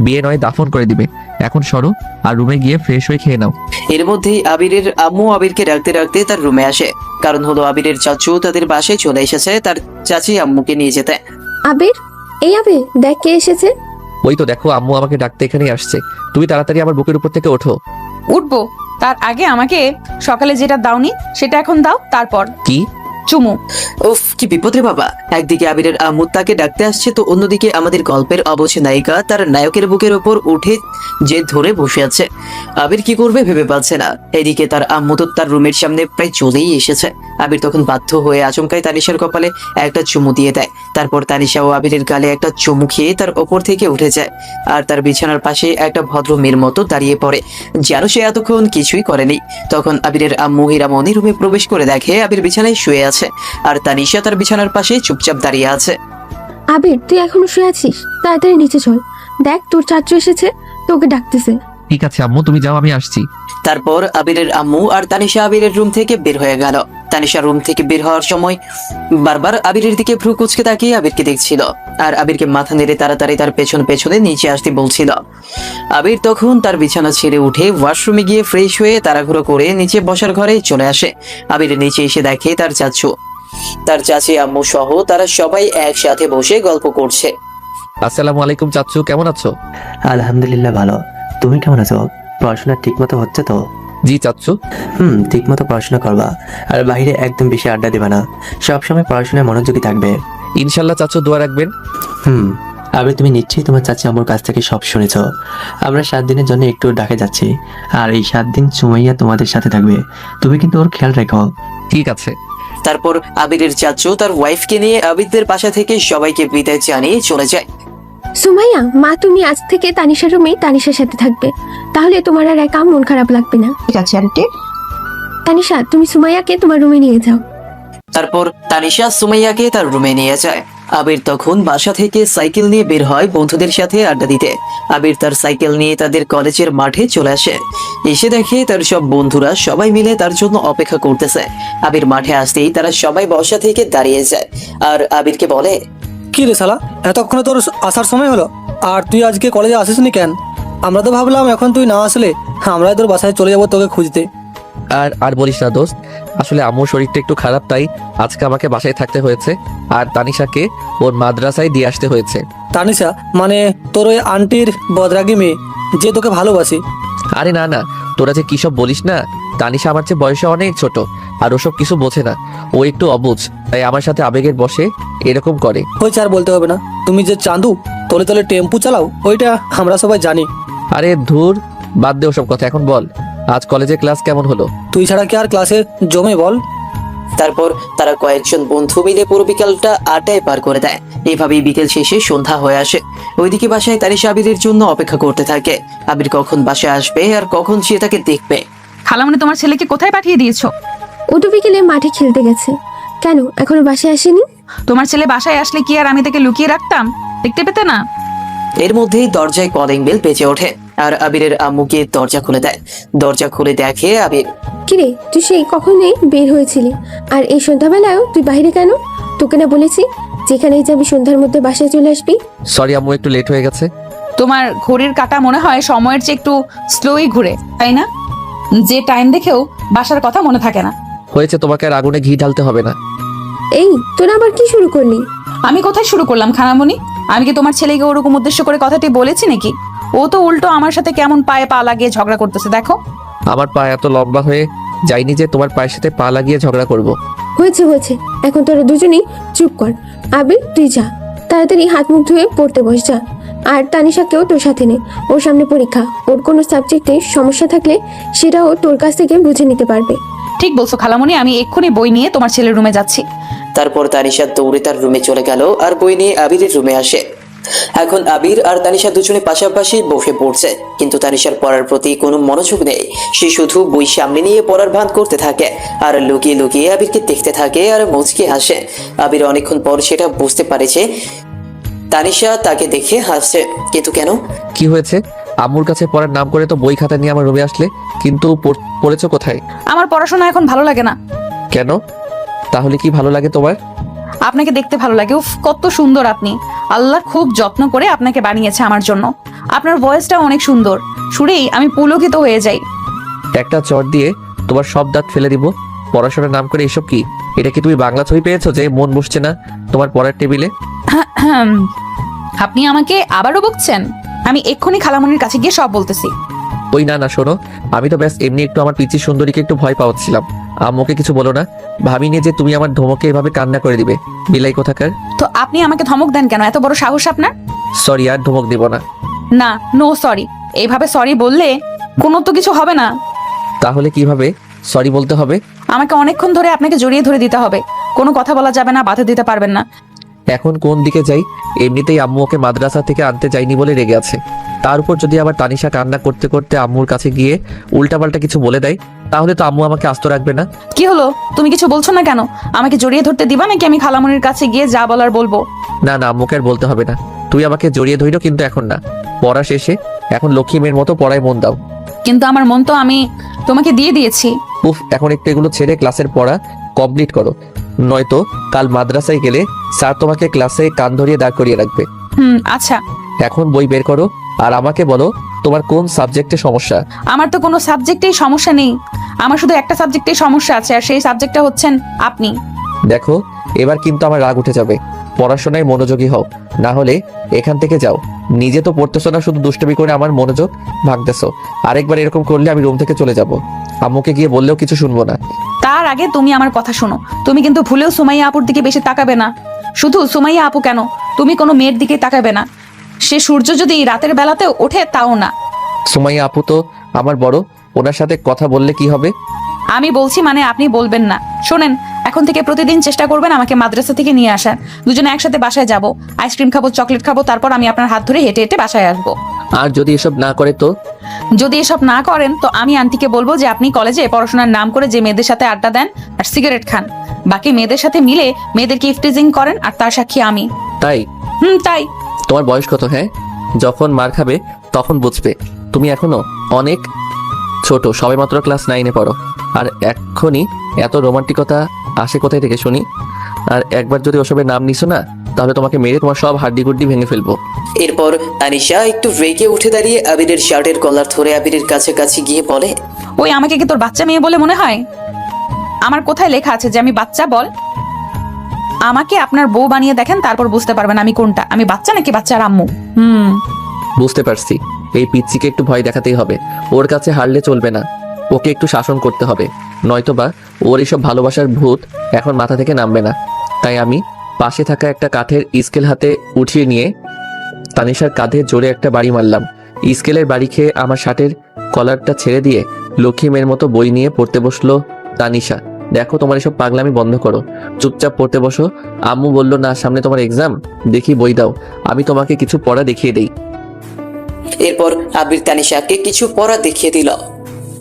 বিয়ে নয়, দাফন করে দিবে। এখন সরো আর রুমে গিয়ে ফ্রেশ হয়ে খেয়ে নাও। এর মধ্যেই আবিরের আম্মু আবিরকে ডাকতে ডাকতে তার রুমে আসে। কারণ হলো আবিরের চাচু তাদের বাসায় চলে এসেছে তার চাচি আম্মুকে নিয়ে যেতে। আবির, এই আবির, দেখ কে এসেছে। ওই তো দেখো, আম্মু আমাকে ডাকতে এখানেই আসছে। তুমি তাড়াতাড়ি আমার বুকের উপর থেকে ওঠো। উঠবো, তার আগে আমাকে সকালে যেটা দাওনি সেটা এখন দাও, তারপর কি? চুমু। উফ, কি বিপদ রে বাবা! একদিকে আবিরের আম্মু তাকে ডাকতে আসছে, তো অন্যদিকে আমাদের গল্পের অবশ্য নায়িকা তার নায়কের বুকের ওপর উঠে যে ধরে বসে আছে। আবির কি করবে ভেবে পাচ্ছে না। এদিকে তার আম্মু তো তার রুমের সামনে প্রায় চলেই এসেছে। আবির তখন বাধ্য হয়ে আচমকাই তানিশার কপালে একটা চুমু দিয়ে দেয়। তারপর তানিশা ও আবিরের গালে একটা চুমু খেয়ে তার ওপর থেকে উঠে যায়, আর তার বিছানার পাশে একটা ভদ্র মেয়ের মতো দাঁড়িয়ে পড়ে, যেন সে এতক্ষণ কিছুই করেনি। তখন আবিরের আম্মু হীরামণি রুমে প্রবেশ করে দেখে আবির বিছানায় শুয়ে আছে, আর তানিশা তার বিছানার পাশে চুপচাপ দাঁড়িয়ে আছে। আবির, তুই এখনো শুয়ে আছিস? তাড়াতাড়ি নিচে চল, দেখ তোর চাচু এসেছে, তোকে ডাকতেছে। ঠিক আছে আম্মু, তুমি যাও, আমি আসছি। তারপর আবিরের আম্মু আর তানিশা আবিরের রুম থেকে বের হয়ে গেল। তানিশা রুম থেকে বের হওয়ার সময় বারবার আবিরের দিকে ভ্রু কুচকে তাকিয়ে আবিরকে দেখছিল, আর আবিরকে মাথা নেড়ে তাড়াতাড়ি তার পেছনে পেছনে নিচে আসতে বলছিল। আবির তখন তার বিছানা ছেড়ে উঠে ওয়াশরুমে গিয়ে ফ্রেশ হয়ে তাড়াহুড়ো করে নিচে বসার ঘরে চলে আসে। আবির নিচে এসে দেখে তার চাচু, তার চাচি আম্মু সহ তারা সবাই একসাথে বসে গল্প করছে। আসসালামু আলাইকুম চাচ্চু, কেমন আছো? আলহামদুলিল্লাহ ভালো। তুমি কেমন আছো? পড়াশোনা ঠিক মতো হচ্ছে তো? জি চাচ্চু। ঠিক মতো পড়াশোনা করবা, আর বাইরে একদম বেশি আড্ডা দিবা না। সবসময় পড়াশোনায় মনোযোগী থাকবে। ইনশাল্লাহ চাচ্চু, দোয়া রাখবেন। আবার তুমি নিশ্চয়ই তোমার চাচি আমার কাছ থেকে সব শুনেছ। আমরা 7 দিনের জন্য একটু ডাকে যাচ্ছি, আর এই 7 দিন সুমাইয়া তোমাদের সাথে থাকবে। তুমি কিন্তু ওর খেয়াল রেখো। ঠিক আছে। তারপর আবিরের চাচু তার ওয়াইফকে নিয়ে আবিরদের বাসা থেকে সবাইকে বিদায় জানিয়ে চলে যায়। সুমাইয়া, মা তুমি আজ থেকে তানিশার রুমে তানিশার সাথে থাকবে, তাহলে তোমার আর একা মন খারাপ লাগবে না। ঠিক আছে আন্টি। তানিশা, তুমি সুমাইয়াকে তোমার রুমে নিয়ে যাও। তারপর তানিশা সুমাইয়াকে তার রুমে নিয়ে যায়। আবির তখন বাসা থেকে সাইকেল নিয়ে বের হয় বন্ধুদের সাথে আড্ডা দিতে। আবির তার সাইকেল নিয়ে তাদের কলেজের মাঠে চলে আসে। এসে দেখে তার সব বন্ধুরা সবাই মিলে তার জন্য অপেক্ষা করতেছে। আবির মাঠে আসতেই তারা সবাই বসা থেকে দাঁড়িয়ে যায়, আর আবিরকে বলে, কি রে শালা, এতক্ষণে তোর আসার সময় হলো, আর তুই আজকে কলেজে আসিসনি কেন? আমরা তো ভাবলাম এখন তুই না আসলে আমরা তোর বাসায় চলে যাবো তোকে খুঁজতে। আর আর বলিস না দোস্ত, আসলে আম্মুর শরীরটা একটু খারাপ, তাই আজকে আমাকে বাসায় থাকতে হয়েছে, আর তানিশাকে ওর মাদ্রাসায় দিয়ে আসতে হয়েছে। তানিশা মানে তোর ওই আন্টির বদরাগী মেয়ে, যে তোকে ভালোবাসে। আরে না না, তোরা যে কি সব বলিস না, তানিশা আমার চেয়ে বয়সে অনেক ছোট, আর ওসব কিছু বোঝে না, ও একটু অবুঝ, তাই আমার সাথে আবেগের বসে এরকম করে। হয়েছে, আর বলতে হবে না। তুমি যে চাঁদু তলে তলে টেম্পু চালাও, ওইটা আমরা সবাই জানি। আরে ধুর, বাদ দে ওসব কথা, এখন বল আজ কলেজে ক্লাস কেমন হলো? তুই ছাড়া কি আর ক্লাসে জমে বল। তারপর তারা কয়েকজন বন্ধু মিলে পুরো বিকালটা আড্ডায় পার করে দেয়। এভাবেই বিকেল শেষে সন্ধ্যা হয়ে আসে। ওইদিকে বাসায় তানিশা আবিরের জন্য অপেক্ষা করতে থাকে। আবির কখন বাসায় আসবে আর কখন সে তাকে দেখবে। খালামণি তোমার ছেলেকে কোথায় পাঠিয়ে দিয়েছো? ও তো বিকেলে মাঠে খেলতে গেছে। কেন এখনো বাসায় আসেনি? তোমার ছেলে বাসায় আসলে কি আর আমি তাকে লুকিয়ে রাখতাম? দেখতে পেতে না? এর মধ্যেই দরজায় কলিং বেল বেজে ওঠে আর আবিরের আম্মু গিয়ে দরজা খুলে দেয়। দরজা খুলে দেখে আবির। কিরে, তুই সেই কখনই বের হয়েছিলি, আর এই সন্ধ্যাবেলায়ও তুই বাইরে কেন? তোকে না বলেছি যেখানেই যাবি সন্ধ্যার মধ্যে বাসায় চলে আসবি? সরি আম্মু, একটু লেট হয়ে গেছে। তোমার ঘড়ির কাঁটা মনে হয় সময়ের চেয়ে একটু স্লোই ঘুরে, তাই না? যে টাইম দেখেও বাসার কথা মনে থাকে না। হয়েছে, তোমাকে আর আগুনে ঘি ঢালতে হবে না। এই তোরা আবার কি শুরু করলি? আমি কোথায় শুরু করলাম খালামণি? আমি কি তোমার ছেলেকে ওরকম উদ্দেশ্য করে কথাটি বলেছি নাকি? ও তো উল্টো আমার সাথে কেমন পায়ে পা লাগিয়ে ঝগড়া করতেছে দেখো। আমার পা এত লম্বা হয়ে যায়নি যে তোমার পায়ের সাথে পা লাগিয়ে ঝগড়া করব। হয়েছে হয়েছে, এখন তোরা দুজনেই চুপ কর। আবির তুই যা, তাড়াতাড়ি হাত মুখ ধুয়ে পড়তে বস যা। আর তানিশাকেও তোর সাথে নে, ওর সামনে পরীক্ষা। ওর কোনো সাবজেক্টে সমস্যা থাকলে সেটাও তোর কাছ থেকে বুঝে নিতে পারবে। ঠিক বলছো খালামণি, আমি এক্ষুনি বই নিয়ে তোমার ছেলের রুমে যাচ্ছি। তারপর তানিশা দৌড়ে তার রুমে চলে গেল আর বই নিয়ে আবিরের রুমে আসে। এখন আবির আর তানিশা দুজনে পাশাপাশি বসে পড়ছে, কিন্তু তানিশার পড়ার প্রতি কোনো মনোযোগ নেই। সে শুধু বই সামনে নিয়ে পড়ার ভান করতে থাকে আর লুকিয়ে লুকিয়ে আবিরকে দেখতে থাকে আর মুচকি হাসে। আবির অনেকক্ষণ পর সেটা বুঝতে পারে যে তানিশা তাকে দেখে হাসছে, কিন্তু কেন? কি হয়েছে? আম্মুর কাছে পড়ার নাম করে তো বই খাতা নিয়ে আমার রুমে আসলে, কিন্তু পড়েছো কোথায়? আমার পড়াশোনা এখন ভালো লাগে না। কেন? তাহলে কি ভালো লাগে তোমার? আপনাকে দেখতে ভালো লাগে। উফ, কত সুন্দর আপনি! আল্লাহ খুব যত্ন করে আপনাকে বানিয়েছে আমার জন্য। আপনার ভয়েসটা অনেক সুন্দর, শুনেই আমি পুলকিত হয়ে যাই। একটা চট দিয়ে তোমার সব দাঁত ফেলে দিব। পড়াশোনার নাম করে এসব কি? এটা কি তুমি বাংলা ছবি পেয়েছো যে মন বসছে না তোমার পড়ার টেবিলে? আপনি আমাকে আবারও বকছেন? আমি এক্ষুনি খালামণির কাছে গিয়ে সব বলতেছি। ওই না না, শোনো, আমি তো ব্যাস এমনি একটু আমার পিচি সুন্দরীকে একটু ভয় পাওয়াচ্ছিলাম। আম্মুকে কিছু বলো না, ভাবিনি যে তুমি আমার ধমকে এভাবে কান্না করে দিবে। বিলাই কোথাকার! তো আপনি আমাকে ধমক দেন কেন? এত বড় সাহস আপনার? সরি, আর ধমক দিব না। না, নো সরি। এইভাবে সরি বললে কোনো তো কিছু হবে না। তাহলে কিভাবে সরি বলতে হবে? আমাকে অনেকক্ষণ ধরে আপনাকে জড়িয়ে ধরে দিতে হবে। কোনো কথা বলা যাবে না, বাধা দিতে পারবেন না। এখন কোন দিকে যাই? এমনিতেই আম্মু ওকে মাদ্রাসা থেকে আনতে যায়নি বলে রেগে আছে। তার উপর যদি আবার তানিশা কান্না করতে করতে আম্মুর কাছে গিয়ে উল্টাপাল্টা কিছু বলে দেয়, তাহলে তো আম্মু আমাকে আস্ত রাখবে না। কি হলো? তুমি কিছু বলছো না কেন? আমাকে জড়িয়ে ধরতে দিবা নাকি আমি খালামণির কাছে গিয়ে যা বলার বলবো? না না, আম্মুকে আর বলতে হবে না। তুই আমাকে জড়িয়ে ধরিল, কিন্তু এখন না, পড়া শেষে। এখন লক্ষ্মী মেয়ের মতো পড়ায় মন দাও। কিন্তু আমার মন তো আমি তোমাকে দিয়ে দিয়েছি। উফ, এখন একটু এগুলো ছেড়ে ক্লাসের পড়া কমপ্লিট করো, নয়তো কাল মাদ্রাসায় গেলে স্যার তোমাকে ক্লাসে কান ধরিয়ে দাঁড় করিয়ে রাখবে। আচ্ছা। এখন বই বের করো আর আমাকে বলো তোমার কোন সাবজেক্টে সমস্যা। আমার তো কোনো সাবজেক্টেই সমস্যা নেই। আমার শুধু একটা সাবজেক্টেই সমস্যা আছে, আর সেই সাবজেক্টটা হচ্ছেন আপনি। দেখো, এবার কিন্তু আমার রাগ উঠে যাবে। পড়াশোনায় মনোযোগী হও, না হলে এখান থেকে যাও। নিজে তো পড়তেছো না, শুধু দুষ্টুমি করে আমার মনোযোগ ভাঙতেছো। আরেকবার এরকম করলে আমি রুম থেকে চলে যাব। আম্মুকে গিয়ে বললেও কিছু শুনবো না। তার আগে তুমি আমার কথা শোনো। তুমি কিন্তু ভুলেও সুমাইয়া আপুর দিকে বেশি তাকাবে না। শুধু সুমাইয়া আপু কেন, তুমি কোনো মেয়ের দিকে তাকাবে না। সে সূর্য যদি রাতের বেলাতেও ওঠে তাও না। সুমাইয়া আপু তো আমার বড়, ওনার সাথে কথা বললে কি হবে? আমি বলছি মানে আপনি বলবেন না। শোনেন, এখন থেকে প্রতিদিন চেষ্টা করবেন আমাকে মাদ্রাসা থেকে নিয়ে আসার। দুজনে একসাথে বাসায় যাব, আইসক্রিম খাবো, চকলেট খাবো, তারপর আমি আপনার হাত ধরে হেঁটে হেঁটে বাসায় আসবো। আর যদি এসব না করে তো? যদি এসব না করেন তো আমি আন্টিকে বলবো যে আপনি কলেজে পড়াশোনার নাম করে যে মেয়েদের সাথে আড্ডা দেন আর সিগারেট খান, বাকি মেয়েদের সাথে মিলে মেয়েদেরকে ইফটিজিং করেন, আর তার সাক্ষী আমি। তাই? তাই। তোমার বয়স কত? হ্যাঁ, যখন মার খাবে তখন বুঝবে। তুমি এখনো অনেক ছোট, সবেমাত্র ক্লাস 9-এ পড়ো। আর এখনই এত রোমান্টিকতা আসে কোথায় থেকে শুনি? আর একবার যদি ওসবের নাম নিছো না, তাহলে তোমাকে মেরে তোমার সব হাড্ডি গুড্ডি ভেঙে ফেলবো। এরপর তানিশা একটু রেগে উঠে দাঁড়িয়ে আবিরের শার্টের কলার ধরে আবিরের কাছে গিয়ে বলে, ওই আমাকে কি তোর বাচ্চা মেয়ে বলে মনে হয়? আমার কোথায় লেখা আছে যে আমি বাচ্চা? বল, আমাকে আপনার বউ বানিয়ে দেখেন, তারপর বুঝতে পারবেন আমি কোনটা, আমি বাচ্চা নাকি বাচ্চার আম্মু। বুঝতে পারছি, এই পিচ্চিকে একটু ভয় দেখাতেই হবে। ওর কাছে হারলে চলবে না, ওকে একটু শাসন করতে হবে, নয়তোবা ওর এসব ভালোবাসার ভূত এখন মাথা থেকে নামবে না। তাই আমি পাশে থাকা একটা কাঠের স্কেল হাতে উঠিয়ে নিয়ে তানিশার কাঁধে জোরে একটা বাড়ি মারলাম। স্কেলের বাড়ি খেয়ে আমার শার্টের কলারটা ছেড়ে দিয়ে লক্ষ্মী মেয়ের মতো বই নিয়ে পড়তে বসলো তানিশা। দেখো, তোমার এসব পাগলামি বন্ধ করো, চুপচাপ পড়তে বসো। আম্মু বললো না, সামনে তোমার এক্সাম, দেখি বই দাও, আমি তোমাকে কিছু পড়া দেখিয়ে দেই। এরপর আবির তানিশাকে কিছু পড়া দেখিয়ে দিল,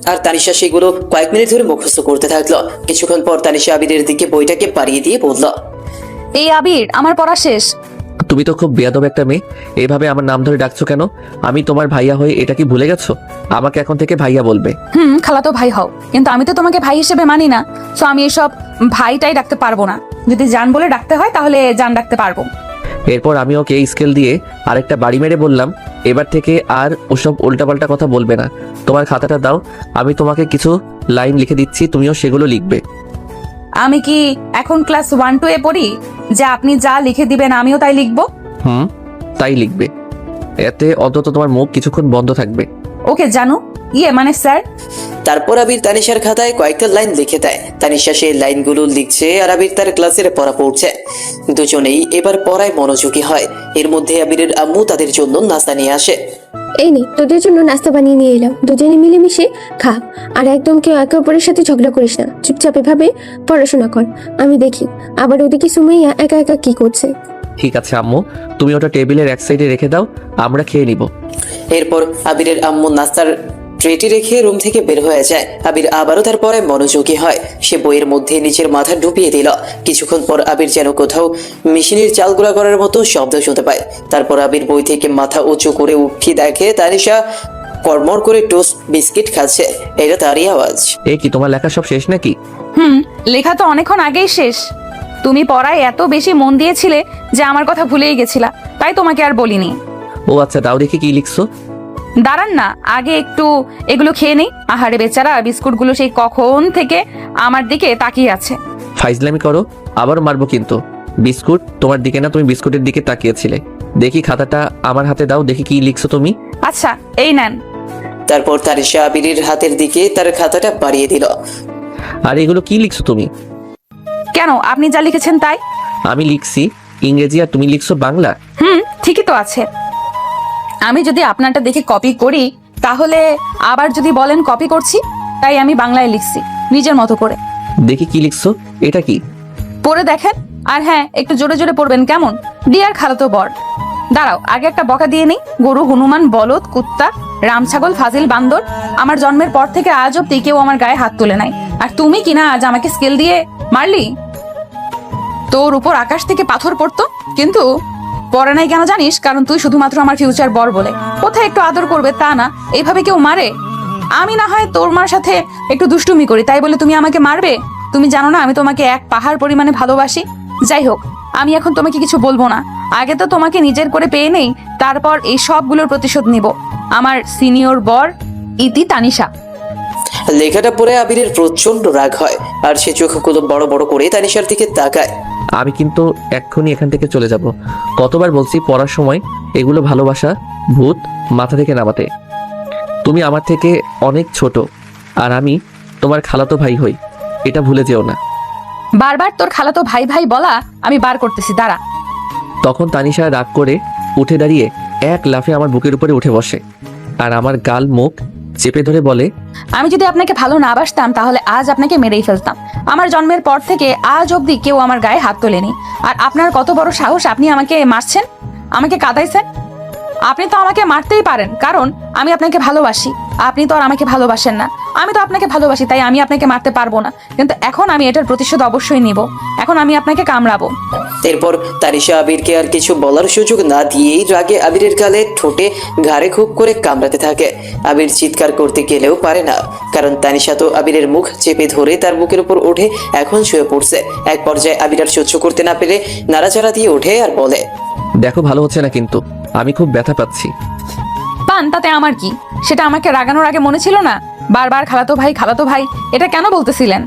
আর তানিশা সেগুলো কয়েক মিনিট ধরে মুখস্থ করতে থাকলো। কিছুক্ষণ পর তানিশা আবিরের দিকে বইটাকে পাড়িয়ে দিয়ে বলল, এই আবির, আমার পড়া শেষ। তুমি তো খুব বেয়াদব একটা মেয়ে, এইভাবে আমার নাম ধরে ডাকছো কেন? আমি তোমার ভাইয়া হয়ে এটা কি ভুলে গেছো? আমাকে এখন থেকে ভাইয়া বলবে। খালাতো ভাই হও, কিন্তু আমি তো তোমাকে ভাই হিসেবে মানি না। সো আমি এসব ভাইটাই ডাকতে পারবো না। যদি জান বলে ডাকতে হয় তাহলে জান ডাকতে পারবো। এরপর আমি ওকে স্কেল দিয়ে আরেকটা বাড়ি মেরে বললাম, এবার থেকে আর ওসব উল্টাপাল্টা কথা বলবে না। তোমার খাতাটা দাও, আমি তোমাকে কিছু লাইন লিখে দিচ্ছি, তুমিও সেগুলো লিখবে। আমি কি এখন ক্লাস 1-2 এ পড়ি যে আপনি যা লিখে দিবেন আমিও তাই লিখবো? তাই লিখবে, এতে অন্তত তোমার মুখ কিছুক্ষণ বন্ধ থাকবে। ওকে জানু, মানে স্যার। তারপর আবির তানিশার খাতায় কয়েকটা লাইন লিখে দেয়। তানিশা সেই লাইনগুলো লিখছে আর আবির তার ক্লাসের পড়া পড়ছে। দুজনেই এবার পড়ায় মনোযোগী হয়। এর মধ্যে আবিরের আম্মু তাদের জন্য নাস্তা নিয়ে আসে। এই নে, তোদের জন্য নাস্তা বানিয়ে নিয়ে এলাম, দুজনে মিলেমিশে খা। আর একদম কেউ একে অপরের সাথে ঝগড়া করিস না, চুপচাপ এভাবে পড়াশোনা কর। আমি দেখি আবার ওদিকে সুমাইয়া একা একা কি করছে। ঠিক আছে আম্মু, তুমি ওটা টেবিলের এক সাইডে রেখে দাও, আমরা খেয়ে নিব। এরপর আবিরের আম্মু নাস্তার ট্রেটি রেখে রুম থেকে বের হয়ে যায়। আবির আবারও তার পড়ায় মনোযোগী হয়। সে বইয়ের মধ্যে নিজের মাথা ডুবিয়ে দিল। কিছুক্ষণ পর আবির যেন কোথাও মেশিনের চাল গুঁড়া করার মতো শব্দ শুনতে পায়। তারপর আবির বই থেকে মাথা উঁচু করে উঠে দেখে তানিশা কড়মড় করে টোস্ট বিস্কিট খাচ্ছে। এটা তারই আওয়াজ। এ কি, তোমার লেখা সব শেষ নাকি? লেখা তো অনেকক্ষণ আগেই শেষ। তুমি পড়ায় এত বেশি মন দিয়েছিলে যে আমার কথা ভুলেই গেছিলা, তাই তোমাকে আর বলিনি। ও আচ্ছা, দাও দেখি কি লিখছো। দাঁড়ান না, আগে একটু এগুলো খেয়ে নেই। আহারে বেচারা, বিস্কুটগুলো সেই কখন থেকে আমার দিকে তাকিয়ে আছে। ফাইজলামি করো, আবার মারবো কিন্তু। বিস্কুট তোমার দিকে না, তুমি বিস্কুটের দিকে তাকিয়েছিলে। দেখি খাতাটা আমার হাতে দাও, দেখি কি লিখছো তুমি। আচ্ছা, এই নেন। তারপর তানিশা আবিরের হাতের দিকে তার খাতাটা বাড়িয়ে দিল। আর এগুলো কি লিখছো তুমি? কেন, আপনি যা লিখেছেন তাই। আমি লিখছি ইংরেজি আর তুমি লিখছো বাংলা। ঠিকই তো আছে। আমি যদি আপনারটা দেখে কপি করি তাহলে আবার যদি বলেন কপি করছি, তাই আমি বাংলায় লিখছি নিজের মতো করে। দেখি কি লিখছো, এটা কি? পড়ে দেখেন, আর হ্যাঁ, একটু জোরে জোরে পড়বেন কেমন? ডিয়ার খালাতো বর। দাঁড়াও, আগে একটা বকা দিয়ে নেই। গরু, হনুমান, বলদ, কুত্তা, রাম, ছাগল, ফাজিল, বান্দর, আমার জন্মের পর থেকে আজ অব্দি কেউ আমার গায়ে হাত তুলে নাই। আর তুমি কিনা আজ আমাকে স্কেল দিয়ে মারলি। তোর উপর আকাশ থেকে পাথর পড়তো, কিন্তু পড়ে নাই কেন জানিস? কারণ তুই শুধুমাত্র আমার ফিউচার বর বলে। কোথায় একটু আদর করবে তা না, এইভাবে কেউ মারে? আমি না হয় তোর মার সাথে একটু দুষ্টুমি করি, তাই বলে তুমি আমাকে মারবে? তুমি জানো না আমি তোমাকে এক পাহাড় পরিমাণে ভালোবাসি। যাই হোক, আমি এখন তোমাকে কিছু বলবো না। আগে তো তোমাকে নিজের করে পেয়ে নেই, তারপর এই সবগুলোর প্রতিশোধ নিব। আমার সিনিয়র বর ইতি তানিশা। লেখাটা পড়ে আবিরের প্রচন্ড রাগ হয়, আর সে চোখগুলো বড় বড় করে তানিশার দিকে তাকায়। আমি কিন্তু এক্ষুনি এখান থেকে চলে যাব। কতবার বলছি পড়ার সময় এগুলো ভালোবাসা ভূত মাথা থেকে নামাতে। তুমি আমার থেকে অনেক ছোট, আর আমি তোমার খালাতো ভাই হই, এটা ভুলে যেও না। বারবার তোর খালাতো ভাই ভাই বলা আমি বার করতেছি, দাঁড়া। তখন তানিশা রাগ করে উঠে দাঁড়িয়ে এক লাফে আমার বুকের উপরে উঠে বসে, আর আমার গাল মুখ চেপে ধরে বলে, আমি যদি আপনাকে ভালো না বাসতাম তাহলে আজ আপনাকে মেরেই ফেলতাম। আমার জন্মের পর থেকে আজ অবধি কেউ আমার গায়ে হাত তোলেনি। আর আপনার কত বড় সাহস, আপনি আমাকে মারছেন, আমাকে কাঁদাইছেন। আপনি তো আমাকে মারতেই পারেন, কারণ আমি আপনাকে ভালোবাসি। আপনি তো আর আমাকে ভালোবাসেন না, আমি তো আপনাকে ভালোবাসি, তাই আমি আপনাকে মারতে পারবো না। কিন্তু এখন আমি এটার প্রতিশোধ অবশ্যই নিব। এখন আমি আপনাকে কামড়াবো। এরপর তানিশা আবিরকে আর কিছু বলার সুযোগ না দিয়েই রাগে আবিরের গালে ঠোঁটে ঘাড়ে খুব করে কামড়াতে থাকে। আবির চিৎকার করতে গেলেও পারে না, কারণ তানিশা তো আবিরের মুখ চেপে ধরে তার বুকের উপর উঠে এখন শুয়ে পড়ছে। এক পর্যায়ে আবির আর সহ্য করতে না পেরে নাড়াচাড়া দিয়ে ওঠে আর বলে, দেখো ভালো হচ্ছে না কিন্তু, আমি খুব ব্যথা পাচ্ছি। পান, তাতে আমার কি? সেটা আমাকে রাগানোর আগে মনে ছিল না? বারবার খালাতো ভাই এটা কেন বলতেছিলেন?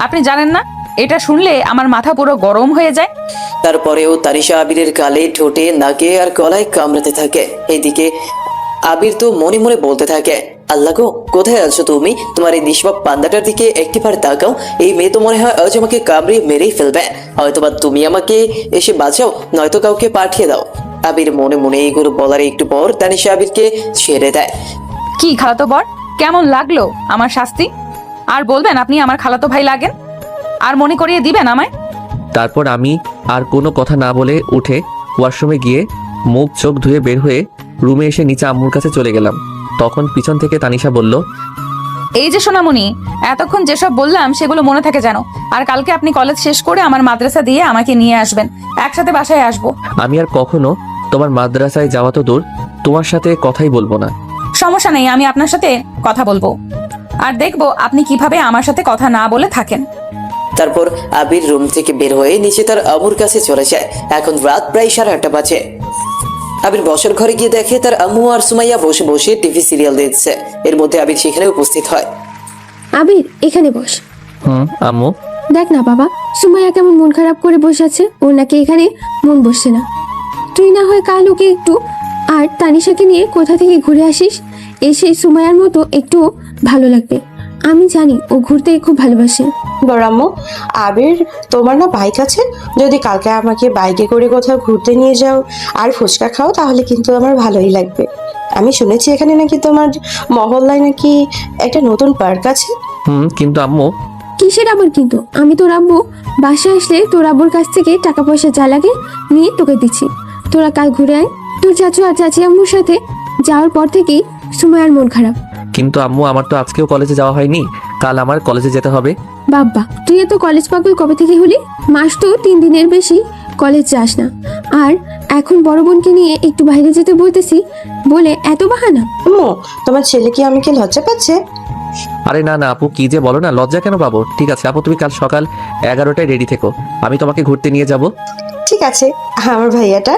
আপনি জানেন না এটা শুনলে আমার মাথা পুরো গরম হয়ে যায়। তারপরেও তানিশা আবিরের গালে ঠোঁটে নাকে আর গলায় কামড়াতে থাকে। এদিকে আবির তো মনে মনে বলতে থাকে, আল্লাহ গো, কোথায় আছো তুমি? তোমার এই নিষ্পাপ পান্দাটার দিকে একটিবার তাকাও। এই মেয়ে তো মনে হয় আজ আমাকে কামড়িয়ে মেরেই ফেলবে। হয়তোবা তুমি আমাকে এসে বাঁচাও, নয়তো কাউকে পাঠিয়ে দাও। আবির মনে মনে এইগুলো বলার একটু পর তানিশা আবিরকে ছেড়ে দেয়। কি খালাতো বর, কেমন লাগলো আমার শাস্তি? আর বলবেন আপনি আমার খালাতো ভাই লাগেন? আর মনে করিয়ে দিবেন আমায়? তারপর আমি আর কোনো কথা না বলে উঠে ওয়াশরুমে গিয়ে মুখ চোখ ধুয়ে বের হয়ে রুমে এসে নিচে আম্মুর কাছে চলে গেলাম। তখন পিছন থেকে তানিশা বলল, এই যে সোনামণি, এতক্ষণ যেসব বললাম সেগুলো মনে থাকে যেন। আর কালকে আপনি কলেজ শেষ করে আমার মাদ্রাসা দিয়ে আমাকে নিয়ে আসবেন, একসাথে বাসায় আসবো। আমি আর কখনো তোমার মাদ্রাসায় যাওয়া তো দূর, তোমার সাথে কথাই বলবো না। সমস্যা নেই, আমি আপনার সাথে কথা বলবো, আর দেখবো আপনি কিভাবে আমার সাথে কথা না বলে থাকেন। তারপর আবির রুম থেকে বের হয়ে নিচে তার আম্মুর কাছে চলে যায়। এখন রাত প্রায় 8:30 বাজে। আবির বসার ঘরে গিয়ে দেখে তার আম্মু আর সুমাইয়া বসে বসে টিভি সিরিয়াল দেখছে। এর মধ্যে আবির সেখানে উপস্থিত হয়। আবির, এখানে বস। আম্মু। দেখ না বাবা, সুমাইয়া কেমন মন খারাপ করে বসে আছে, ওর নাকি এখানে মন বসছে না। তুই না হয় কাল ওকে একটু আর তানিশাকে নিয়ে কোথা থেকে ঘুরে আসিস, এসে সুমাইয়ার মতো একটু ভালো লাগবে। আমি জানি ও ঘুরতে খুব ভালোবাসে। বড় আম্মু, আবির তোমার না বাইক আছে? যদি কালকে আমাকে বাইকে করে কোথাও ঘুরতে নিয়ে যাও আর ফুচকা খাও তাহলে কিন্তু আমার ভালোই লাগবে। আমি শুনেছি এখানে নাকি তোমার মহল্লায় নাকি একটা নতুন পার্ক আছে। কিন্তু আম্মু। কিসের আবার কিন্তু? আমি তোর আব্বু বাসায় আসলে তোর আব্বুর কাছ থেকে টাকা পয়সা যা লাগে নিয়ে তোকে দিচ্ছি। তোরা কাল ঘুরে আয়। তোর চাচু আর চাচি আম্মুর সাথে যাওয়ার পর থেকেই সুমাইয়ার মন খারাপ। কিন্তু আম্মু, আমার তো আজকেও কলেজে যাওয়া হয়নি, কাল আমার কলেজে যেতে হবে। বাব্বা, তুই এত কলেজ পাগল কবে থেকে হলি? মাস তো 3 দিনের বেশি কলেজ যাস না, আর এখন বড় বোনকে নিয়ে একটু বাইরে যেতে বলতেছি বলে এত বাহানা। আম্মু, তোমার ছেলে কি আমাকে লজ্জা পাচ্ছে? আরে না না আপু, কি যে বলো না, লজ্জা কেন পাবো? ঠিক আছে আপু, তুমি কাল সকাল 11টায় রেডি থেকো, আমি তোমাকে ঘুরতে নিয়ে যাব। ঠিক আছে আমার ভাইয়াটা।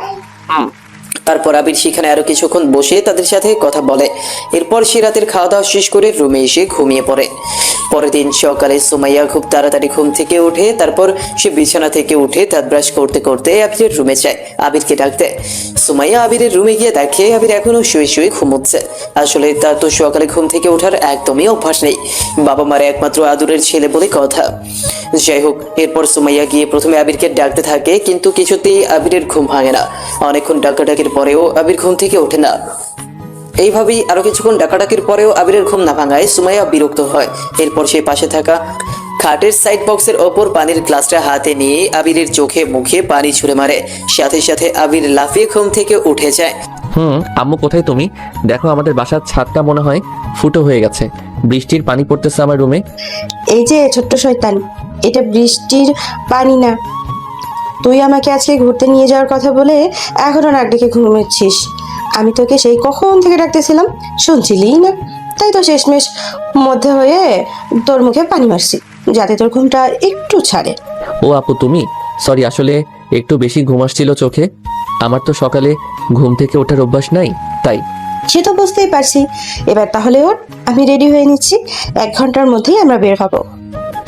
তারপর আবির সেখানে আরো কিছুক্ষণ বসে তাদের সাথে কথা বলে। এরপর সে রাতের খাওয়া দাওয়া শেষ করে রুমে এসে ঘুমিয়ে পড়ে। পরের দিন সকালে সুমাইয়া খুব তাড়াতাড়ি ঘুম থেকে ওঠে। তারপর সে বিছানা থেকে উঠে দাঁত ব্রাশ করতে করতে আবিরের রুমে যায় আবিরকে ডাকতে। সুমাইয়া আবিরের রুমে গিয়ে দেখে আবির এখনো শুয়ে শুয়ে ঘুমোচ্ছে। আসলে তার তো সকালে ঘুম থেকে ওঠার একদমই অভ্যাস নেই, বাবা মার একমাত্র আদরের ছেলে বলে কথা। যাই হোক, এরপর সুমাইয়া গিয়ে প্রথমে আবিরকে ডাকতে থাকে, কিন্তু কিছুতেই আবিরের ঘুম ভাঙে না। অনেকক্ষণ ডাকাডাকির পরেও আবির ঘুম থেকে ওঠে না। এইভাবেই আরো কিছুক্ষণ ডাকাডাকির পরেও আবিরের ঘুম না ভাঙায় সুমাইয়া বিরক্ত হয়। এরপর সে পাশে থাকা খাটের সাইড বক্সের ওপর পানির গ্লাসটা হাতে নিয়ে আবিরের চোখে মুখে পানি ছুঁড়ে মারে। সাথে সাথে আবির লাফিয়ে ঘুম থেকে উঠে যায়। আম্মু, কোথায় তুমি? দেখো আমাদের বাসার ছাদটা মনে হয় ফুটো হয়ে গেছে, বৃষ্টির পানি পড়তেছে আমার রুমে। এই যে ছোট্ট শয়তান, এটা বৃষ্টির পানি না। তুই আমাকে আজকে ঘুরতে নিয়ে যাওয়ার কথা বলে এখনো নাক ডেকে ঘুমাচ্ছিস। আমি তোকে সেই কখন থেকে ডাকতেছিলাম, শুনছিলি না? তাই তো শেষমেশ মধ্যে হয়ে তোর মুখে পানি মারছি যাতে তোর ঘুমটা একটু ছাড়ে। ও আপু তুমি, সরি, আসলে একটু বেশি ঘুম আসছিল চোখে। আমার তো সকালে ঘুম থেকে ওঠার অভ্যাস নাই, তাই। সে তো বুঝতেই পারছি। এবার তাহলে ওর, আমি রেডি হয়ে নিচ্ছি, 1 ঘন্টার মধ্যেই আমরা বের হব।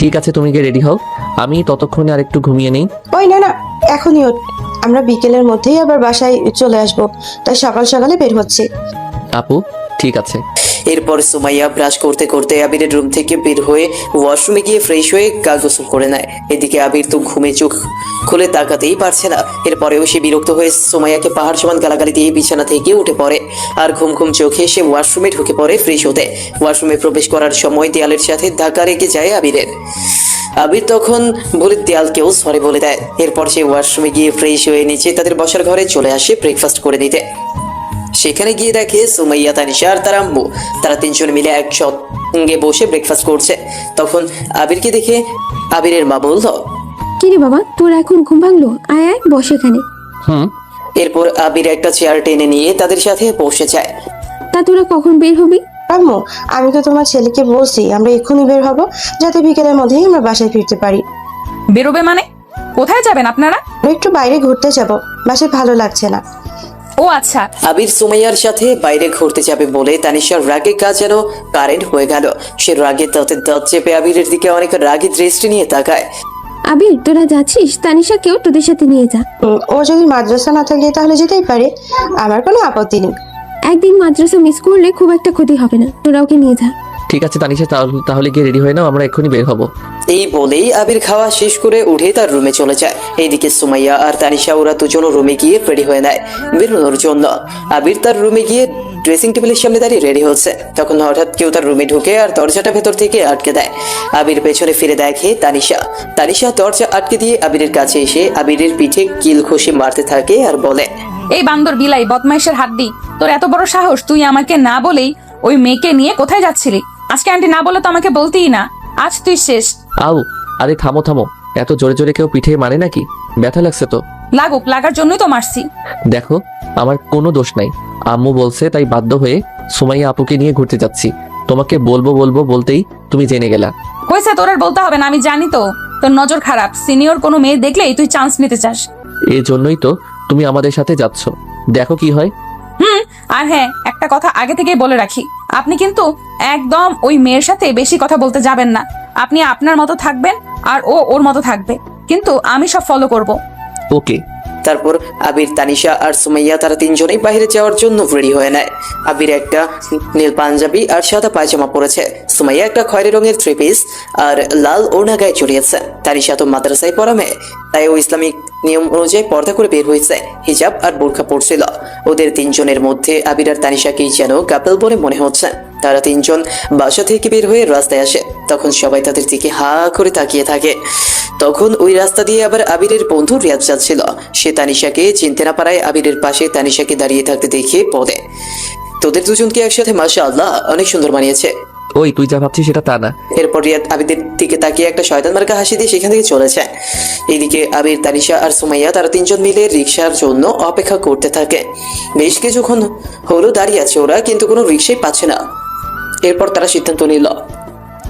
ঠিক আছে, তুমি গিয়ে রেডি হও, আমি ততক্ষণে আর একটু ঘুমিয়ে নেই। ওই না না, এখনই ওঠ, আমরা বিকেলের মধ্যেই আবার বাসায় চলে আসব, তাই সকাল সকালে বের হচ্ছে। আপু ঠিক আছে। এরপর সুমাইয়া ব্রাশ করতে করতে আবিরের রুম থেকে বের হয়ে ওয়াশরুমে গিয়ে ফ্রেশ হয়ে গা গোসল করে নেয়। এদিকে আবির তো ঘুমে চোখ খুলে তাকাতেই পারছে না। এরপরেও সে বিরক্ত হয়ে সুমাইয়াকে পাহাড় সমান গালাগালি দিয়ে বিছানা থেকে উঠে পড়ে আর ঘুম ঘুম চোখে সে ওয়াশরুমে ঢুকে পড়ে ফ্রেশ হতে। ওয়াশরুমে প্রবেশ করার সময় দেয়ালের সাথে ধাক্কা রেখে যায় আবিরের। আবির তখন বলে দেয়ালকেও সরি বলে দেয়। এরপর সে ওয়াশরুমে গিয়ে ফ্রেশ হয়ে নিচে তাদের বসার ঘরে চলে আসে ব্রেকফাস্ট করে দিতে। সেখানে গিয়ে দেখে সুমাইয়া, তানিশা আর তার আম্মু, তারা 3 জন মিলে একসঙ্গে বসে ব্রেকফাস্ট করছে। তখন আবিরকে দেখে আবিরের মা বলল, কি রে বাবা, তোর এখন ঘুম ভাঙলো? আয় আয়, বস এখানে। এরপর আবির একটা চেয়ার টেনে নিয়ে তাদের সাথে বসে যায়। তা তোরা কখন বের হবি? আম্মু, আমি তো তোমার ছেলেকে বলছি আমরা এক্ষুনি বের হব, যাতে বিকেলের মধ্যেই আমরা বাসায় ফিরতে পারি। বেরোবে মানে? কোথায় যাবেন আপনারা? আমরা একটু বাইরে ঘুরতে যাব, বাসায় ভালো লাগছে না। ও আচ্ছা। আবির সুমাইয়ার সাথে বাইরে ঘুরতে যাবে বলে তানিশার রাগে গা যেন কারেন্ট হয়ে গেল। সে রাগে দাঁতে দাঁত চেপে আবিরের দিকে অনেক রাগী দৃষ্টি নিয়ে তাকায়। আবির, তোরা যাচ্ছিস, তানিশাকেও তোদের সাথে নিয়ে যা। ও যদি মাদ্রাসা না থাকে তাহলে যেতেই পারে, আমার কোনো আপত্তি নেই। একদিন মাদ্রাসা মিস করলে খুব একটা ক্ষতি হবে না, তোরা ওকে নিয়ে যা। ঠিক আছে তানিশা, তাহলে গিয়ে রেডি হয়ে নাও, আমরা এক্ষুনি বের হবো। এই বলেই আবির খাওয়া শেষ করে উঠে তার রুমে চলে যায়। এইদিকে সুমাইয়া আর তানিশা ওরা দুজনও রুমে গিয়ে রেডি হয়ে নেয় বেরোনোর জন্য। আবির তার রুমে গিয়ে ড্রেসিং টেবিলের সামনে দাঁড়িয়ে রেডি হচ্ছে, তখন হঠাৎ কেউ তার রুমে ঢুকে আর দরজাটা ভেতর থেকে আটকে দেয়। আবির পেছনে ফিরে দেখে তানিশা দরজা আটকে দিয়ে আবিরের কাছে এসে আবিরের পিঠে কিল ঘষে মারতে থাকে আর বলে, এই বান্দর বিলাই বদমাইশের হাড্ডি, তোর এত বড় সাহস, তুই আমাকে না বলেই ওই মেয়েকে নিয়ে কোথায় যাচ্ছিলি? আজকে আন্টি না বলে তো আমাকে বলতেই না, আজ তুই শেষ। আউ, আরে থামো থামো, এত জোরে জোরে কেউ পিঠে মানে নাকি? ব্যথা লাগছে তো? লাগুক, লাগার জন্যই তো মারছি। দেখো আমার কোনো দোষ নাই, আম্মু বলছে তাই বাধ্য হয়ে সুমাইয়া আপুকে নিয়ে ঘুরতে যাচ্ছি। তোমাকে বলবো বলতেই তুমি জেনে গেলা। হয়েছে, তোর আর বলতে হবে না, আমি জানি তো তোর নজর খারাপ, সিনিয়র কোনো মেয়ে দেখলেই তুই চান্স নিতে চাস। এই জন্যই তো তুমি আমাদের সাথে যাচ্ছ, দেখো কি হয়। আর হ্যাঁ, একটা কথা আগে থেকেই বলে রাখি, আপনি কিন্তু একদম ওই মেয়ের সাথে বেশি কথা বলতে যাবেন না। আপনি আপনার মতো থাকবেন আর ও ওর মতো থাকবে, কিন্তু আমি সব ফলো করব। ওকে। তারপর আবির, তানিশা আর সুমাইয়া তারা তিনজনেই বাইরে যাওয়ার জন্য রেডি হয়ে নেয়। আবির একটা নীল পাঞ্জাবি আর সাদা পায়জামা পরেছে, সুমাইয়া একটা খয়েরি রঙের থ্রি পিস আর লাল ওড়না গায়ে জড়িয়েছে। তানিশা তো মাদ্রাসায় পড়া মেয়ে, তাই ও ইসলামিক নিয়ম অনুযায়ী পর্দা করে বের হয়েছে, হিজাব আর বোরখা পরছিল। ওদের তিনজনের মধ্যে আবির আর তানিশাকেই যেন কাপল বলে মনে হচ্ছে। তারা তিনজন বাসা থেকে বের হয়ে রাস্তায় আসে, তখন সবাই তাদের দিকে হা করে তাকিয়ে থাকে। তখন ওই রাস্তা দিয়ে আবার আবিরের বন্ধু রিয়াজ যাচ্ছিল। সে তানিশাকে চিনতে না পারায় আবিরের পাশে তানিশাকে দাঁড়িয়ে থাকতে দেখে বলে, তোদের দুজনকে একসাথে মাশাআল্লাহ অনেক সুন্দর মানিয়েছে। ওই তুই যা ভাবছিস সেটা তা না। এরপর রিয়াদ আবিদের দিকে তাকিয়ে একটা শয়তান মার্কা হাসি দিয়ে সেখান থেকে চলেছে। এইদিকে আবির, তানিশা আর সুমাইয়া তারা তিনজন মিলে রিক্সার জন্য অপেক্ষা করতে থাকে। বেশ কিছুক্ষণ হলো দাঁড়িয়ে আছে ওরা, কিন্তু কোনো রিক্সাই পাচ্ছে না। এরপর তারা সিদ্ধান্ত নিল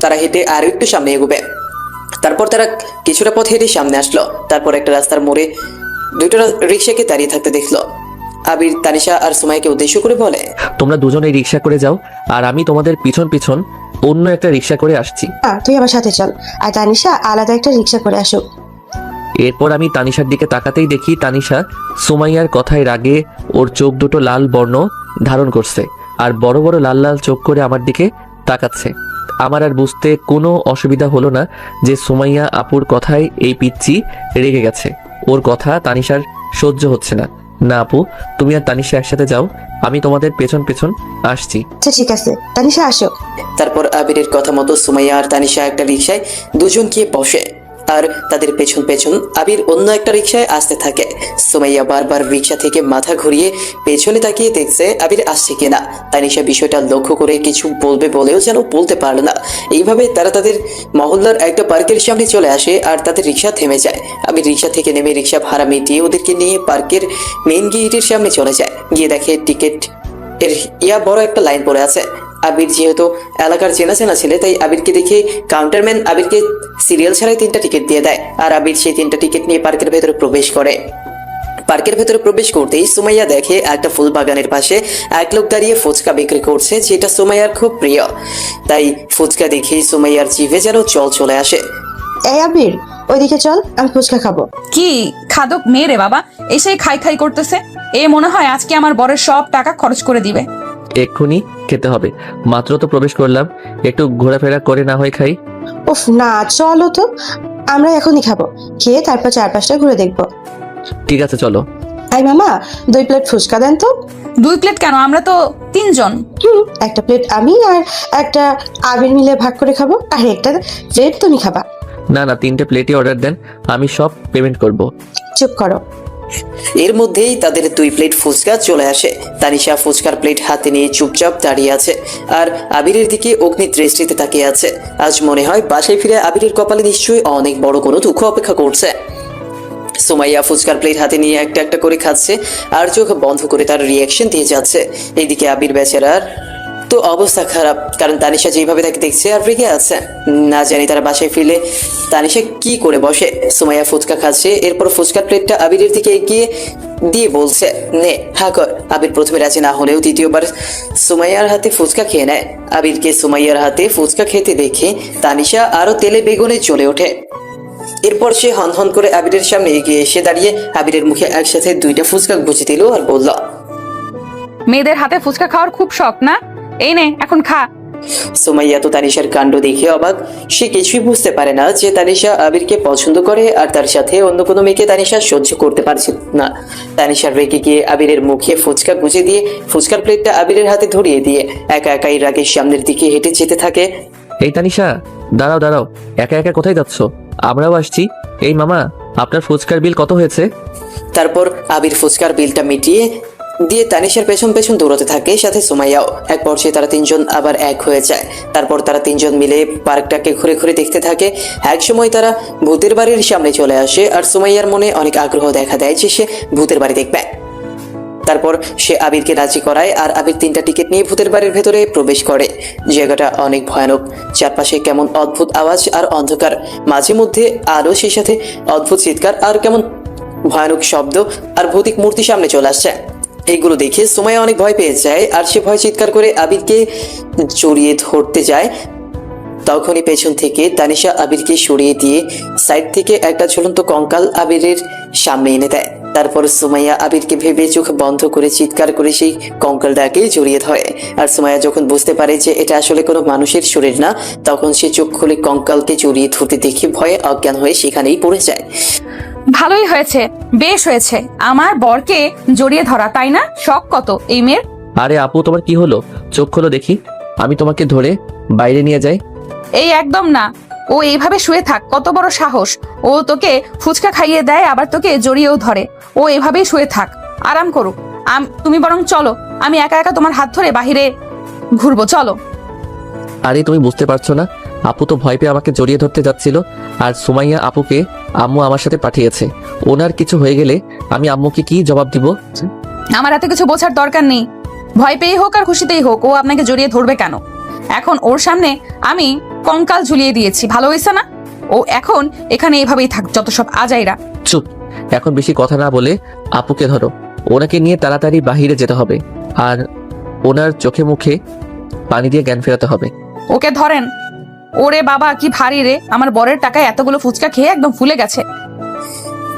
তারা হেঁটে আরো একটু সামনে এগোবে। তারপর তারা কিছুটা পথ হেঁটে সামনে আসলো। তারপর একটা রাস্তার মোড়ে দুটো রিক্সাকে দাঁড়িয়ে থাকতে দেখলো। আবির তানিশা আর সুমাইয়াকে উদ্দেশ্য করে বলে, তোমরা দুজনে রিক্সা করে যাও আর আমি তোমাদের পিছন পিছন অন্য একটা রিক্সা করে আসছি। তুই আমার সাথে চল, আর তানিশা আলাদা একটা রিক্সা করে আসুক। এরপর আমি তানিশার দিকে তাকাতেই দেখি তানিশা সুমাইয়ার কথায় রাগে ওর চোখ দুটো লাল বর্ণ ধারণ করছে আর বড় বড় লাল লাল চোখ করে আমার দিকে তাকাচ্ছে। আমার আর বুঝতে কোনো অসুবিধা হলো না যে সুমাইয়া আপুর কথায় এই পিচ্চি রেগে গেছে, ওর কথা তানিশার সহ্য হচ্ছে না। না আপু, তুমি আর তানিশা একসাথে যাও, আমি তোমাদের পেছন পেছন আসছি। আচ্ছা ঠিক আছে, তানিশা আসো। তারপর আবিরের কথা মতো সুমাইয়া আর তানিশা একটা রিক্সায় দুজন গিয়ে বসে আর তাদের পেছন পেছন আবির অন্য একটা রিক্সায় আসতে থাকে। সুমাইয়া বারবার রিক্সা থেকে মাথা ঘুরিয়ে পেছনে তাকিয়ে দেখছে আবির আসছে কিনা। তানিশা বিষয়টা লক্ষ্য করে কিছু বলবে বলেও যেন বলতে পারল না। এইভাবে তারা তাদের মহল্লার একটা পার্কের সামনে চলে আসে আর তাদের রিক্সা থেমে যায়। আবির রিক্সা থেকে নেমে রিক্সা ভাড়া মিটিয়ে ওদেরকে নিয়ে পার্কের মেইন গেটের সামনে চলে যায়। গিয়ে দেখে টিকিট এর বড় একটা লাইন পড়ে আছে। আবির যেহেতু এলাকার চেনা ছেলে, তাই আবিরকে দেখে কাউন্টারম্যান আবিরকে সিরিয়াল ছাড়াই 3টা টিকিট দিয়ে দেয় আর আবির সেই 3টা টিকিট নিয়ে পার্কের ভেতরে প্রবেশ করে। পার্কের ভেতরে প্রবেশ করতেই সুমাইয়া দেখে একটা ফুল বাগানের পাশে এক লোক দাঁড়িয়ে ফুচকা বিক্রি করছে, যেটা সুমাইয়ার খুব প্রিয়। তাই ফুচকা দেখেই সুমাইয়ার জিভে যেন জল চলে আসে। এই আবির, ওইদিকে চল, আমি ফুচকা খাবো। কি খাদক মেয়ে রে বাবা, এসেই খাই খাই করতেছে। এ মনে হয় আজকে আমার বরের সব টাকা খরচ করে দিবে। এক্ষুনি খেতে হবে, মাত্র তো প্রবেশ করলাম, একটু ঘোরাফেরা করে না হয় খাই। উফ না, চলো তো, আমরা এখনই খাবো, খেয়ে তারপর 4-5টা ঘুরে দেখবো। ঠিক আছে চলো। আই মামা, 2 প্লেট ফুচকা দেন তো। 2 প্লেট কেন, আমরা তো 3 জন। একটা প্লেট আমি আর একটা আবির মিলে ভাগ করে খাবো, আর একটা প্লেট তুমি খাবা। না না, 3টে প্লেটই অর্ডার দেন, আমি সব পেমেন্ট করব। চুপ করো। এর মধ্যেই তাদের 2 প্লেট ফুচকা চলে আসে। তানিশা ফুচকার প্লেট হাতে নিয়ে চুপচাপ দাঁড়িয়ে আছে আর আবিরের দিকে অগ্নি দৃষ্টিতে তাকিয়ে আছে। আজ মনে হয় বাসায় ফিরে আবিরের কপালে নিশ্চয়ই অনেক বড় কোনো দুঃখ অপেক্ষা করছে। সুমাইয়া ফুচকার প্লেট হাতে নিয়ে একটা একটা করে খাচ্ছে আর চোখ বন্ধ করে তার রিয়াকশন দিয়ে যাচ্ছে। এইদিকে আবির বেচারার তো অবস্থা খারাপ, কারণ তানিশা যেভাবে তাকে দেখছে আর রেগে আছে। না জানি তারা বাসায় ফিরলে তানিশা কি করে বসে। সুমাইয়া ফুচকা খাচ্ছে, এরপর ফুচকার প্লেটটা আবিরের দিকে এগিয়ে দিয়ে বলছে, নে হা কর। আবির প্রথমে রাজি না হলেও দ্বিতীয়বার সুমাইয়ার হাতে ফুচকা খেয়ে নেয়। আবিরকে সুমাইয়ার হাতে ফুচকা খেতে দেখে তানিশা আরো তেলে বেগুনে জ্বলে ওঠে। এরপর সে হন করে আবিরের সামনে এগিয়ে এসে দাঁড়িয়ে আবিরের মুখে একসাথে 2টা ফুচকা গুঁজে দিল আর বলল, মেয়েদের হাতে ফুচকা খাওয়ার খুব শখ না? এই নে এখন খা। সুমাইয়া তো তানিশার কাণ্ড দেখে অবাক। সে কিছুই বুঝতে পারে না যে তানিশা আবিরকে পছন্দ করে আর তার সাথে অন্য কোনো মেয়েকে তানিশা সহ্য করতে পারছে না। তানিশার রেগে গিয়ে আবিরের মুখে ফুচকা গুঁজে দিয়ে ফুচকার প্লেটটা আবিরের হাতে ধরিয়ে দিয়ে একা একাই রাগের সামনের দিকে হেঁটে যেতে থাকে। এই তানিশা, দাঁড়াও দাঁড়াও, একা একা কোথায় যাচ্ছ? আমরাও আসছি। এই মামা, আপনার ফুচকার বিল কত হয়েছে? তারপর আবির ফুচকার বিলটা মিটিয়ে দিয়ে তানিশার পেছন পেছন দৌড়াতে থাকে, সাথে সুমাইয়াও। এক পর্যায়ে তারা তিনজন আবার এক হয়ে যায়। তারপর তারা তিনজন মিলে পার্কটাকে ঘুরে ঘুরে দেখতে থাকে। এক সময় তারা ভূতের বাড়ির সামনে চলে আসে আর সুমাইয়ার মনে অনেক আগ্রহ দেখা দেয় যে সে ভূতের বাড়ি দেখবে। তারপর সে আবিরকে রাজি করায় আর আবির 3টা টিকিট নিয়ে ভূতের বাড়ির ভেতরে প্রবেশ করে। জায়গাটা অনেক ভয়ানক। চারপাশে কেমন অদ্ভুত আওয়াজ আর অন্ধকার, মাঝে মধ্যে আলো, সেই সাথে অদ্ভুত চিৎকার আর কেমন ভয়ানক শব্দ আর ভৌতিক মূর্তি সামনে চলে আসছে। এইগুলো দেখে সুমাইয়া অনেক ভয় পেয়ে যায় আর সে ভয় চিৎকার করে আবিরকে জড়িয়ে ধরতে যায়। তখনই পেছন থেকে তানিশা আবিরকে সরিয়ে দিয়ে সাইড থেকে একটা ঝুলন্ত কঙ্কাল আবিরের সামনে এনে দেয়। তারপর সুমাইয়া আবিরকে ভেবে চোখ বন্ধ করে চিৎকার করে সেই কঙ্কালটাকে জড়িয়ে ধরে। আর সুমাইয়া যখন বুঝতে পারে যে এটা আসলে কোনো মানুষের শরীর না, তখন সে চোখ খুলে কঙ্কালকে জড়িয়ে ধরতে দেখে ভয়ে অজ্ঞান হয়ে সেখানেই পড়ে যায়। ভালোই হয়েছে, বেশ হয়েছে। আমার বরকে জড়িয়ে ধরা, তাই না? শখ কত এই মেয়ের। আরে আপু, তোমার কি হলো? চোখ খোলো দেখি, আমি তোমাকে ধরে বাইরে নিয়ে যাই। এই একদম না, ও এইভাবে শুয়ে থাক, কত বড় সাহস! ও তোকে ফুচকা খাইয়ে দেয় আবার তোকে জড়িয়েও ধরে। ও এভাবেই শুয়ে থাক, আরাম করুক। তুমি বরং চলো, আমি একা একা তোমার হাত ধরে বাহিরে ঘুরবো, চলো। আরে তুমি বুঝতে পারছো না, আপু তো ভয় পেয়ে আমাকে জড়িয়ে ধরতে যাচ্ছিল। আর সুমাইয়া আপুকে আম্মু আমার সাথে পাঠিয়েছে। ওনার কিছু হয়ে গেলে আমি আম্মুকে কি জবাব দিব? আমার এত কিছু বোঝার দরকার নেই। ভয় পেয়ে হোক আর খুশিতেই হোক, ও আপনাকে জড়িয়ে ধরবে কেন? এখন ওর সামনে আমি কঙ্কাল ঝুলিয়ে দিয়েছি, ভালো হয়েছে না? ও এখন এখানে এভাবেই থাক, যত সব আজাইরা। চুপ, এখন বেশি কথা না বলে আপুকে ধরো। ওনাকে নিয়ে তাড়াতাড়ি বাহিরে যেতে হবে আর ওনার চোখে মুখে পানি দিয়ে জ্ঞান ফেরাতে হবে। ওকে ধরেন। ওরে বাবা, কি ভারী রে! আমার বরের টাকায় এতগুলো ফুচকা খেয়ে একদম ফুলে গেছে।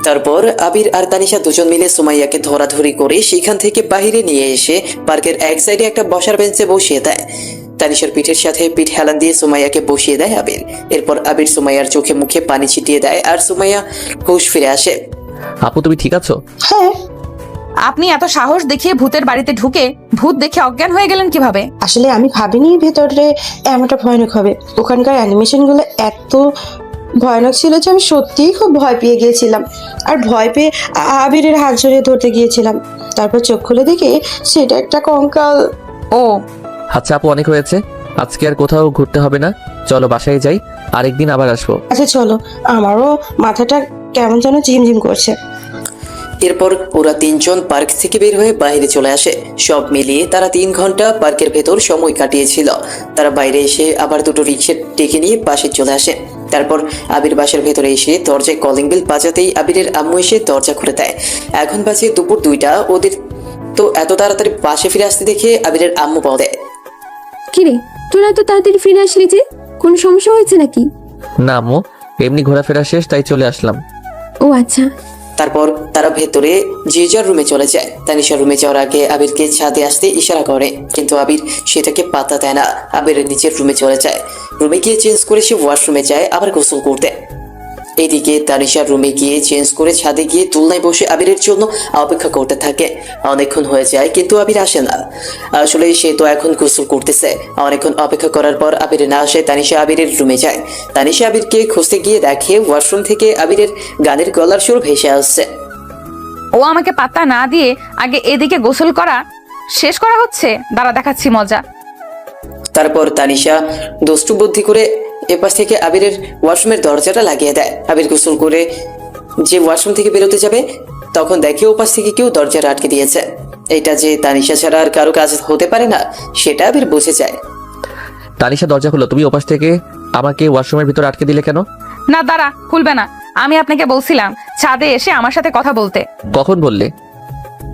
তারপর আবির আর তানিশা দুজন মিলে সুমাইয়াকে ধরাধরি করে সেখান থেকে বাহিরে নিয়ে এসে পার্কের এক সাইডে একটা বসার বেঞ্চে বসিয়ে দেয়। তানিশার পিঠের সাথে পিঠ হেলান দিয়ে সুমাইয়াকে বসিয়ে দেয় আবির। এরপর আবির সুমাইয়ার চোখে মুখে পানি ছিটিয়ে দেয় আর সুমাইয়া হুঁশ ফিরে আসে। আপু, তুমি ঠিক আছো? হ্যাঁ, আপনি এত সাহস দেখিয়ে ভূতের বাড়িতে ঢুকে ভূত দেখে অজ্ঞান হয়ে গেলেন কিভাবে? আসলে আমি ভাবিনি ভেতরে এমনটা ভয়ানক হবে। ওখানকার অ্যানিমেশনগুলো এত ভয়ানক ছিল যে আমি সত্যিই খুব ভয় পেয়ে গিয়েছিলাম। আর ভয় পেয়ে আবিরের হাত জড়িয়ে ধরতে গিয়েছিলাম। তারপর চোখ খুলে দেখি সেটা একটা কঙ্কাল। ও আচ্ছা আপু, অনেক হয়েছে। আজকে আর কোথাও ঘুরতে হবে না, চলো বাসায় যাই, আরেকদিন আবার আসবো। আচ্ছা চলো, আমারও মাথাটা কেমন যেন ঝিমঝিম করছে। এরপর ওরা তিনজন পার্ক থেকে বের হয়ে বাইরে চলে আসে। সব মিলিয়ে তারা 3 ঘন্টা পার্কের ভেতর সময় কাটিয়েছিল। তারা বাইরে এসে আবার দুটো রিক্সা ডেকে নিয়ে বাসে চলে আসে। তারপর আবির বাসার ভেতরে এসে দরজায় কলিং বেল বাজাতেই আবিরের আম্মু এসে দরজা খুলে দেয়। এখন বাজে দুপুর 2টা। ওদের তো এত তাড়াতাড়ি বাসে ফিরে আসতে দেখে আবিরের আম্মু বলে, কিরে, তোরা তো তাড়াতাড়ি ফিরে আসলি যে, কোনো সমস্যা হয়েছে নাকি? না আম্মু, এমনি ঘোরাফেরা শেষ তাই চলে আসলাম। ও আচ্ছা। তারপর তারা ভেতরে যে যার রুমে চলে যায়। তানিশা রুমে যাওয়ার আগে আবিরকে ছাদে আসতে ইশারা করে, কিন্তু আবির সেটাকে পাত্তা দেয় না। আবির নিজের রুমে চলে যায়। রুমে গিয়ে চেঞ্জ করে সে ওয়াশরুমে যায় আবার গোসল করতে। এইদিকে তানিশা রুমে গিয়ে চেঞ্জ করে ছাদে গিয়ে তুলনায় বসে আবিরের জন্য অপেক্ষা করতে থাকে। অনেকক্ষণ হয়ে যায় কিন্তু আবির আসে না। আসলে সে তো এখন গোসল করতেছে। অনেকক্ষণ অপেক্ষা করার পর আবির না আসে, তানিশা আবিরের রুমে যায়। তানিশা আবিরকে খুঁজতে গিয়ে দেখে ওয়াশরুম থেকে আবিরের গানের গলার সুর ভেসে আসছে। ও আমাকে পাত্তা না দিয়ে আগে এদিকে গোসল করা শেষ করা হচ্ছে, দাঁড়া দেখাচ্ছি মজা। তারপর তানিশা দুষ্টু বুদ্ধি করে এপাশ থেকে আবিরের ওয়াশরুমের দরজাটা লাগিয়ে দেয়। আবির গোসল করে যে ওয়াশরুম থেকে বেরোতে যাবে তখন দেখে ওপাশ থেকে কেউ দরজাটা আটকে দিয়েছে। এটা যে তানিশা ছাড়া আর কারো কাজ হতে পারে না সেটা আবির বুঝে যায়। তানিশা, দরজা খুলো। তুমি ওপাশ থেকে আমাকে ওয়াশরুমের ভিতর আটকে দিলে কেন? না দাঁড়া, খুলবে না। আমি আপনাকে বলছিলাম ছাদে এসে আমার সাথে কথা বলতে। কখন বললে?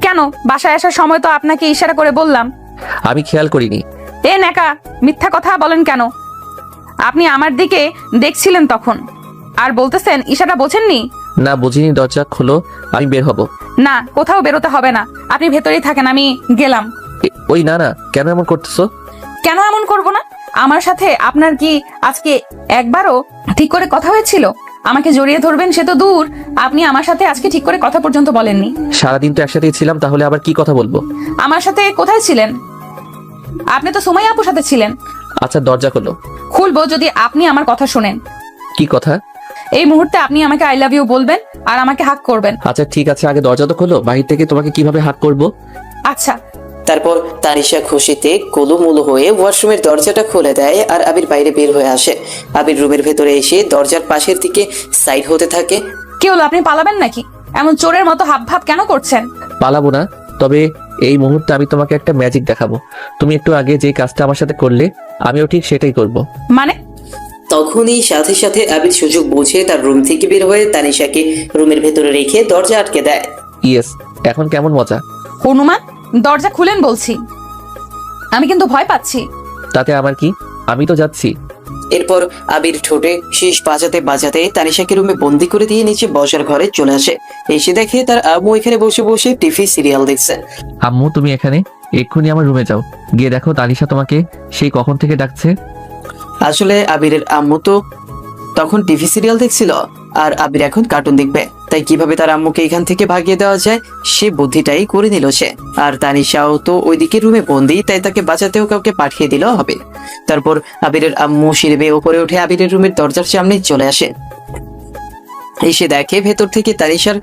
কেন, বাসায় আসার সময় তো আপনাকে ইশারা করে বললাম। আমি খেয়াল করিনি। এ নেকা, মিথ্যা কথা বলেন কেন? আপনি আমার দিকে দেখছিলেন তখন আর বলতেছেন ইশারা বোঝেননি? না বুঝিনি, দরজা খোলো, আমি বের হব। না, কোথাও বেরোতে হবে না, আপনি ভেতরেই থাকেন, আমি গেলাম। ওই না না, কেন এমন করতেছো? কেন এমন করব না? আমার সাথে আপনার কি আজকে একবারও ঠিক করে কথা হয়েছিল? আমাকে জড়িয়ে ধরবেন সে তো দূর, আপনি আমার সাথে আজকে ঠিক করে কথা পর্যন্ত বলেননি। সারাদিন তো একসাথেই ছিলাম, তাহলে আবার কি কথা বলবো? আমার সাথে কোথায় ছিলেন? আপনি তো সুমাইয়া আপুর সাথে ছিলেন। আচ্ছা দরজা খোলো। খুলবো যদি আপনি আমার কথা শুনেন। কি কথা? এই মুহূর্তে আপনি আমাকে আই লাভ ইউ বলবেন আর আমাকে হাক করবেন। আচ্ছা ঠিক আছে, আগে দরজা তো খোলো, বাহির থেকে তোমাকে কিভাবে হাত করবো? আচ্ছা। তারপর তানিশা খুশিতে কোলুমুলু হয়ে ওয়াশরুমের দরজাটা খুলে দেয় আর আবির বাইরে বের হয়ে আসে। আবির রুমের ভেতরে এসে দরজার পাশের দিকে সাইড হতে থাকে। কি হলো, আপনি পালাবেন নাকি? এমন চোরের মতো হাব ভাব কেন করছেন? পালাবো না, তবে এই মুহূর্তে আমি তোমাকে একটা ম্যাজিক দেখাবো। তুমি একটু আগে যে কাজটা আমার সাথে করলে, আমিও ঠিক সেটাই করব। মানে? তখনই সাথে সাথে আবির সুযোগ বুঝে তার রুম থেকে বের হয়ে তানিশাকে রুমের ভেতরে রেখে দরজা আটকে দেয়। ইয়েস, এখন কেমন মজা? হনুমান, দরজা খুলেন বলছি, আমি কিন্তু ভয় পাচ্ছি। তাতে আমার কি, আমি তো যাচ্ছি। এরপর আবির ঠোঁটে শীষ বাজাতে বাজাতে তানিশাকে রুমে বন্দি করে দিয়ে নিচে বসার ঘরে চলে আসে। এসে দেখে তার আম্মু এখানে বসে বসে টিভি সিরিয়াল দেখছে। আম্মু তুমি এখানে, এক্ষুনি আমার রুমে যাও, গিয়ে দেখো তানিশা তোমাকে সেই কখন থেকে ডাকছে। আসলে আবিরের আম্মু তো তখন টিভি সিরিয়াল দেখছিল, আর আবির এখন কার্টুন দেখবে, তাই কিভাবে তার আম্মুকে এখান থেকে ভাগিয়ে দেওয়া যায় সে বুদ্ধিটাই করে নিল সে। আর তানিশাও তো ওইদিকে রুমে বন্দি, তাই তাকে বাঁচাতেও কাউকে পাঠিয়ে দিল হবে। তারপর আবিরের আম্মু সিঁড়ি বেয়ে উপরে উঠে আবিরের রুমের দরজার সামনে চলে আসে। এসে দেখে ভেতর থেকে তানিশার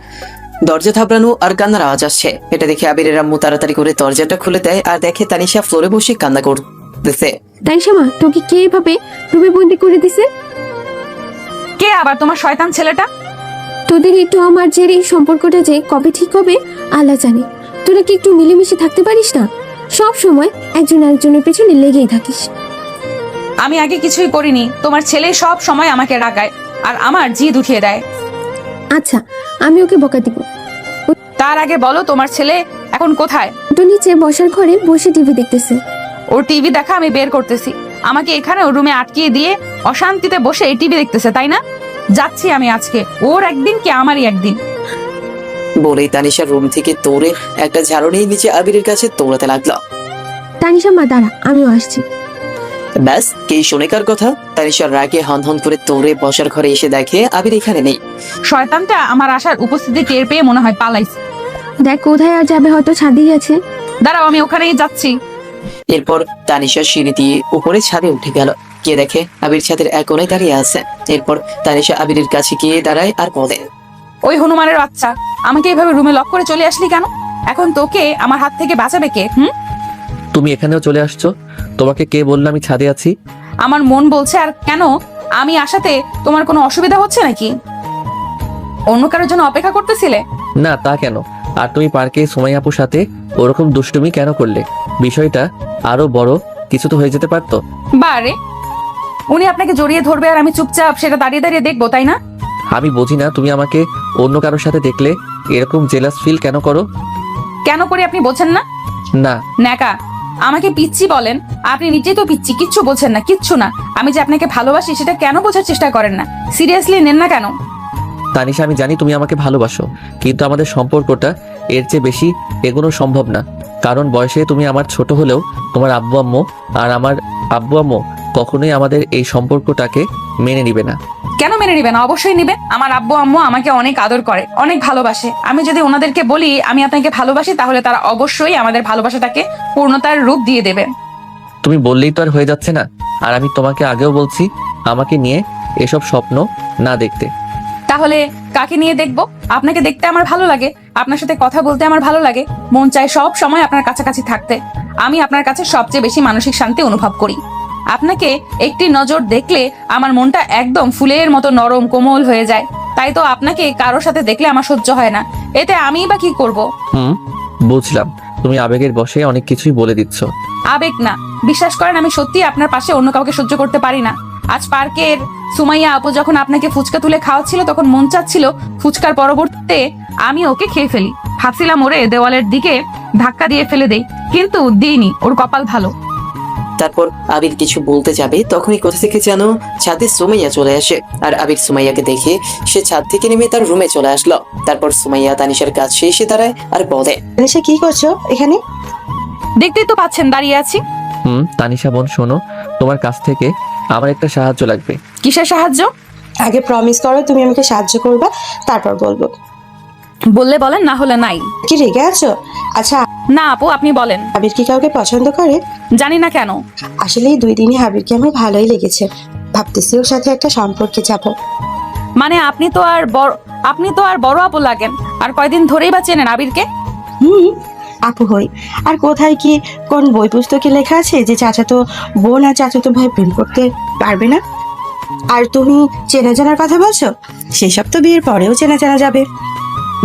দরজা থাপড়ানো আর কান্নার আওয়াজ আসছে। এটা দেখে আবিরের আম্মু তাড়াতাড়ি করে দরজাটা খুলে দেয় আর দেখে তানিশা ফ্লোরে বসে কান্না করতেছে। তানিশা মা, তোকে কে এভাবে রুমে বন্দি করে দিছে? কে আবার তোমার শয়তান ছেলেটা? তোদের একটু আমার জেরে এই সম্পর্কটা যে কবে ঠিক হবে আল্লাহ জানে। তোরা কি একটু মিলেমিশে থাকতে পারিস না? সব সময় একজন আরেকজনের পেছনে লেগেই থাকিস। আমি আগে কিছুই করিনি, তোমার ছেলে সব সময় আমাকে রাগায় আর আমার জিদ উঠিয়ে দেয়। আচ্ছা, আমি ওকে বকা দিব। তার আগে বলো তোমার ছেলে এখন কোথায়? তো নিচে বসার ঘরে বসে টিভি দেখতেছে। ওর টিভি দেখা আমি বের করতেছি, আমাকে এখানে ওর রুমে আটকিয়ে দিয়ে অশান্তিতে বসে এই টিভি দেখতেছে, তাই না? যাচ্ছি আমি আজকে, ওর একদিন কি আমারই একদিন। বলেই তানিশার রুম থেকে দৌড়ে একটা ঝাড়ু নিয়ে নিচে আবিরের কাছে দৌড়াতে লাগলো। তানিশা মা দাঁড়া, আমিও আসছি। ব্যাস, কে শোনে কার কথা? তানিশার রাগে হন হন করে দৌড়ে বসার ঘরে এসে দেখে আবির এখানে নেই। শয়তানটা আমার আসার উপস্থিতি টের পেয়ে মনে হয় পালাইছে। দেখ কোথায় আর যাবে, হয়তো ছাদেই আছে। দাঁড়াও, আমি ওখানেই যাচ্ছি। এরপর তানিশা সিঁড়ি দিয়ে উপরে ছাদে উঠে গেল। গিয়ে দেখে আবির ছাদের এক কোণে দাঁড়িয়ে আছে। এরপর তানিশা আবিরের কাছে গিয়ে দাঁড়ায় আর বলে, ওই হনুমানের বাচ্চা, আমাকে এভাবে রুমে লক করে চলে আসলি কেন? এখন তোকে আমার হাত থেকে বাঁচাবে কে? তুমি এখানেও চলে আসছো, তোমাকে কে বললো আমি ছাদে আছি? আমার মন বলছে। আর কেন, আমি আসাতে তোমার কোনো অসুবিধা হচ্ছে নাকি? অন্য কারোর জন্য অপেক্ষা করতেছিলে? না তা কেন, আর তুমি পার্কে সুমাইয়া আপুর সাথে ওরকম দুষ্টুমি কেন করলে? বিষয়টা আরো বড় কিছু তো হয়ে যেতে পারতো। বারে, উনি আপনাকে জড়িয়ে ধরবে আর আমি চুপচাপ সেটা দাঁড়িয়ে দাঁড়িয়ে দেখবো, তাই না? আমি বুঝি না তুমি আমাকে অন্য কারোর সাথে দেখলে এরকম জেলাস ফিল কেন করো? কেন করে আপনি বোঝেন না? না ন্যাকা, আমাকে পিচ্ছি বলেন, আপনি নিজেই তো পিচ্ছি, কিচ্ছু বোঝেন না, কিচ্ছু না। আমি যে আপনাকে ভালোবাসি সেটা কেন বোঝার চেষ্টা করেন না? সিরিয়াসলি নেন না কেন? তানিশা, আমি জানি তুমি আমাকে ভালোবাসো, কিন্তু আমাদের সম্পর্কটা এর চেয়ে বেশি এগোনো সম্ভব না। কারণ বয়সে তুমি আমার ছোট হলেও তোমার আব্বু আম্মু আর আমার আব্বু আম্মু কখনোই আমাদের এই সম্পর্কটাকে মেনে নিবে না। কেন মেনে নিবে না? অবশ্যই নিবে। আমার আব্বু আম্মু আমাকে অনেক আদর করে, অনেক ভালোবাসে। আমি যদি ওনাদেরকে বলি আমি আপনাকে ভালোবাসি, তাহলে তারা অবশ্যই আমাদের ভালোবাসাটাকে পূর্ণতার রূপ দিয়ে দেবে। তুমি বললেই তো আর হয়ে যাচ্ছে না। আর আমি তোমাকে আগেও বলছি আমাকে নিয়ে এসব স্বপ্ন না দেখতে। তাহলে কাকে নিয়ে দেখবো? আপনাকে দেখতে আমার ভালো লাগে, আপনার সাথে কথা বলতে আমার ভালো লাগে, মন চায় সব সময় আপনার কাছাকাছি থাকতে। আমি আপনার কাছে সবচেয়ে বেশি মানসিক শান্তি অনুভব করি। আপনাকে একটি নজর দেখলে আমার মনটা একদম ফুলের মতো নরম কোমল হয়ে যায়। তাই তো আপনাকে কারোর সাথে দেখলে আমার সহ্য হয় না। এতে আমি বা কি করব? বুঝলাম, তুমি আবেগের বশে অনেক কিছুই বলে দিচ্ছ। আবেগ না, বিশ্বাস করেন আমি সত্যি আপনার পাশে অন্য কাউকে সহ্য করতে পারি না। আজ পার্কের সুমাইয়া আপু যখন আপনাকে ফুচকা তুলে খাওয়াচ্ছিল, তখন মন চাচ্ছিল ফুচকার পরবর্তীতে আমি ওকে খেয়ে ফেলি। ভাবছিলাম ওরে দেওয়ালের দিকে ধাক্কা দিয়ে ফেলে দেই, কিন্তু দিইনি, ওর কপাল ভালো। তারপর আবির কিছু বলতে যাবে, তখনই কোথা থেকে যেন ছাদে সুমাইয়া চলে আসে। আর আবির সুমাইয়াকে দেখে সে ছাদ থেকে নেমে তার রুমে চলে আসলো। তারপর সুমাইয়া তানিশার কাছে এসে দাঁড়ায় আর বলে, তানিশা কি করছো এখানে? দেখতেই তো পাচ্ছেন দাঁড়িয়ে আছি। তানিশা বোন শোনো, তোমার কাছ থেকে আমার একটা সাহায্য লাগবে। কিসের সাহায্য? আগে প্রমিস করো তুমি আমাকে সাহায্য করবা, তারপর বলবো। বললে বলেন, না হলে নাই। কি রেগে আছো? আচ্ছা, না আপু, আপনি বলেন। আবির কি কাউকে পছন্দ করে? জানি না কেন। আসলে এই 2 দিনে আবিরকে আমার ভালোই লেগেছে, ভাবতেছি ওর সাথে একটা সম্পর্কে যাব। মানে আপনি তো আর বড় আপু লাগেন, আর কয়দিন ধরেই বা চেনেন আবিরকে? আপু হই, আর কোথায় কি কোন বই পুস্তকে লেখা আছে যে চাচাতো বোন আর চাচাতো ভাই প্রেম করতে পারবে না? আর তুমি চেনা জানার কথা বলছো, সেসব তো বিয়ের পরেও চেনা জানা যাবে।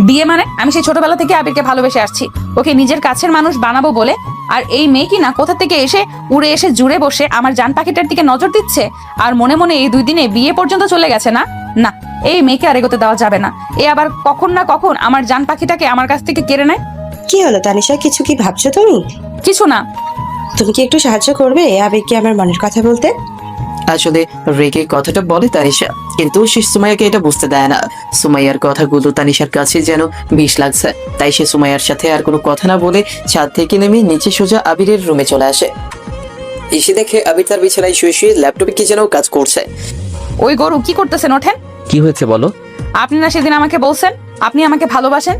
বিয়ে মানে? আমি সেই ছোটবেলা থেকে আবিরকে ভালোবেসে আসছি, ওকে নিজের কাছের মানুষ বানাবো বলে। আর এই মেয়ে কি না কোথা থেকে এসে উড়ে এসে জুড়ে বসে আমার জান পাখিটার দিকে নজর দিচ্ছে, আর মনে মনে এই 2 দিনে বিয়ে পর্যন্ত চলে গেছে। না না, এই মেয়েকে আর এগোতে দেওয়া যাবে না। এ আবার কখন না কখন আমার জান পাখিটাকে আমার কাছ থেকে কেড়ে নেয়। কি হলো তানিশা, কিছু কি ভাবছো তুমি? কিছু না। তুমি কি একটু সাহায্য করবে আবিরকে আমার মনের কথা বলতে? আসলে রেগে কথাটা বলে তানিশা, কিন্তু সে সুমাইয়াকে এটা বুঝতে দেয় না। সুমাইয়ার কথাগুলো তানিশার কাছে যেন বিষ লাগছে, তাই সে সুমাইয়ার সাথে আর কোনো কথা না বলে ছাদ থেকে নেমে নিচে সোজা আবিরের রুমে চলে আসে। এসে দেখে আবির তার বিছানায় শুয়ে শুয়ে ল্যাপটপে কি যেন কাজ করছে। ওই গরু, কি করতেছেন? ওঠেন। কি হয়েছে বলো? আপনি না সেদিন আমাকে বলছেন আপনি আমাকে ভালোবাসেন?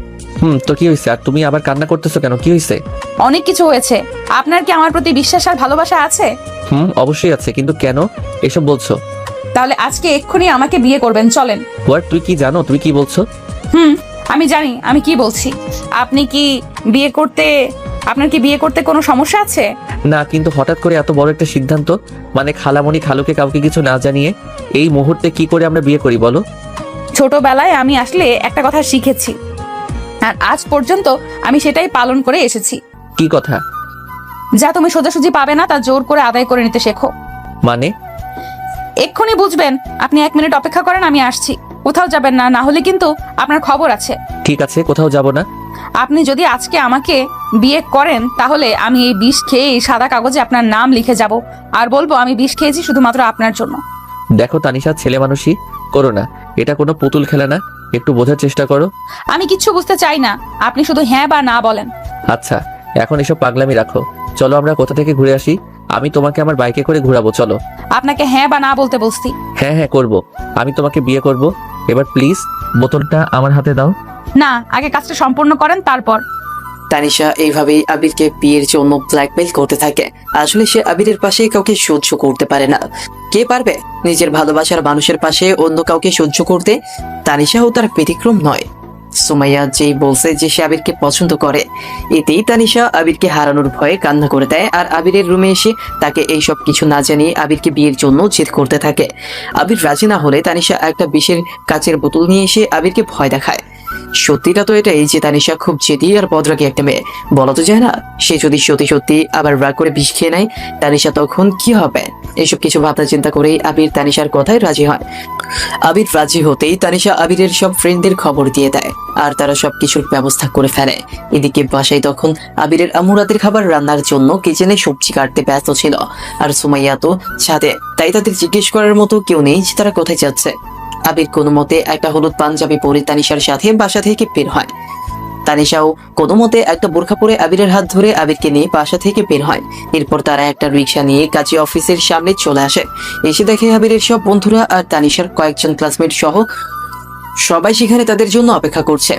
তো কি হয়েছে? আর তুমি আবার কান্না করতেছো কেন? কি হয়েছে? অনেক কিছু হয়েছে। আপনার কি আমার প্রতি বিশ্বাস আর ভালোবাসা আছে? অবশ্যই আছে, কিন্তু কেন এসব বলছো? তাহলে আজকে এক্ষুনি আমাকে বিয়ে করবেন, চলেন। তুই কি জানো তুমি কি বলছো? আমি জানি আমি কি বলছি। আপনার কি বিয়ে করতে কোনো সমস্যা আছে? না, কিন্তু হঠাৎ করে এত বড় একটা সিদ্ধান্ত, মানে খালামণি খালুকে কাউকে কিছু না জানিয়ে এই মুহূর্তে কি করে আমরা বিয়ে করি বলো? ছোটবেলায় আমি আসলে একটা কথা শিখেছি, আর আজ পর্যন্ত আমি সেটাই পালন করে এসেছি। কি কথা? যা তুমি সোজাসুজি পাবে না তা জোর করে আদায় করে নিতে শেখো। মানে? এক্ষুনি বুঝবেন। আপনি 1 মিনিট অপেক্ষা করেন, আমি আসছি। কোথাও যাবেন না, না হলে কিন্তু আপনার খবর আছে। ঠিক আছে, কোথাও যাব না। আপনি যদি আজকে আমাকে বিয়ে করেন তাহলে আমি এই বিষ খেয়ে এই সাদা কাগজে আপনার নাম লিখে যাব, আর বলবো আমি বিষ খেয়েছি শুধুমাত্র আপনার জন্য। দেখো তানিশা, ছেলে মানুষই করো না, এটা কোনো পুতুল খেলা না, একটু বোঝার চেষ্টা করো। আমি কিচ্ছু বুঝতে চাই না, আপনি শুধু হ্যাঁ বা না বলেন। আচ্ছা, এখন এসব পাগলামি রাখো, চলো আমরা কোথা থেকে ঘুরে আসি। আমি তোমাকে আমার বাইকে করে ঘোরাবো, চলো। আপনাকে হ্যাঁ বা না বলতে বলছি। হ্যাঁ করব, আমি তোমাকে বিয়ে করব। এবার প্লিজ বোতলটা আমার হাতে দাও। না, আগে কাজটা সম্পূর্ণ করেন তারপর। তানিশা এইভাবেই আবিরকে বিয়ের জন্য ব্ল্যাকমেইল করতে থাকে। আসলে সে আবিরের পাশে কাউকে সহ্য করতে পারে না। কে পারবে নিজের ভালোবাসার মানুষের পাশে অন্য কাউকে সহ্য করতে? তানিশাও তার ব্যতিক্রম নয়। সুমাইয়া যেই বলছে যে সে আবিরকে পছন্দ করে, এতেই তানিশা আবিরকে হারানোর ভয়ে কান্না করে দেয়, আর আবিরের রুমে এসে তাকে এইসব কিছু না জানিয়ে আবিরকে বিয়ের জন্য জেদ করতে থাকে। আবির রাজি না হলে তানিশা একটা বিষের কাচের বোতল নিয়ে এসে আবিরকে ভয় দেখায়। সত্যিটা তো এটাই যে তানিশা খুব জেদি আর বদরাগী একটা মেয়ে, বলা তো যায় না। সে যদি সত্যি সত্যি আবার রাগ করে বিষ খেয়ে নেয়, তানিশা তখন কি হবে? এসব কিছু ভাবনা চিন্তা করেই আবির তানিশার কথায় রাজি হয়। আবির রাজি হতেই তানিশা আবিরের সব ফ্রেন্ডদের খবর দিয়ে দেয়, আর তারা সবকিছুর ব্যবস্থা করে ফেলে। এদিকে বাসায় তখন আবিরের আম্মু রাতের খাবার রান্নার জন্য কিচেনে সবজি কাটতে ব্যস্ত ছিল, আর সুমাইয়া তো ছাদে, তাই তাদের জিজ্ঞেস করার মতো কেউ নেই যে তারা কোথায় যাচ্ছে। আবির কোনো মতে একটা হলুদ পাঞ্জাবি পরে তানিশার সাথে বাসা থেকে বের হয়। তানিশাও কোনো মতে একটা বোরখা পরে আবিরের হাত ধরে আবিরকে নিয়ে বাসা থেকে বের হয়। এরপর তারা একটা রিক্সা নিয়ে কাজী অফিসের সামনে চলে আসে। এসে দেখে আবিরের সব বন্ধুরা আর তানিশার কয়েকজন ক্লাসমেট সহ সবাই সেখানে তাদের জন্য অপেক্ষা করছে।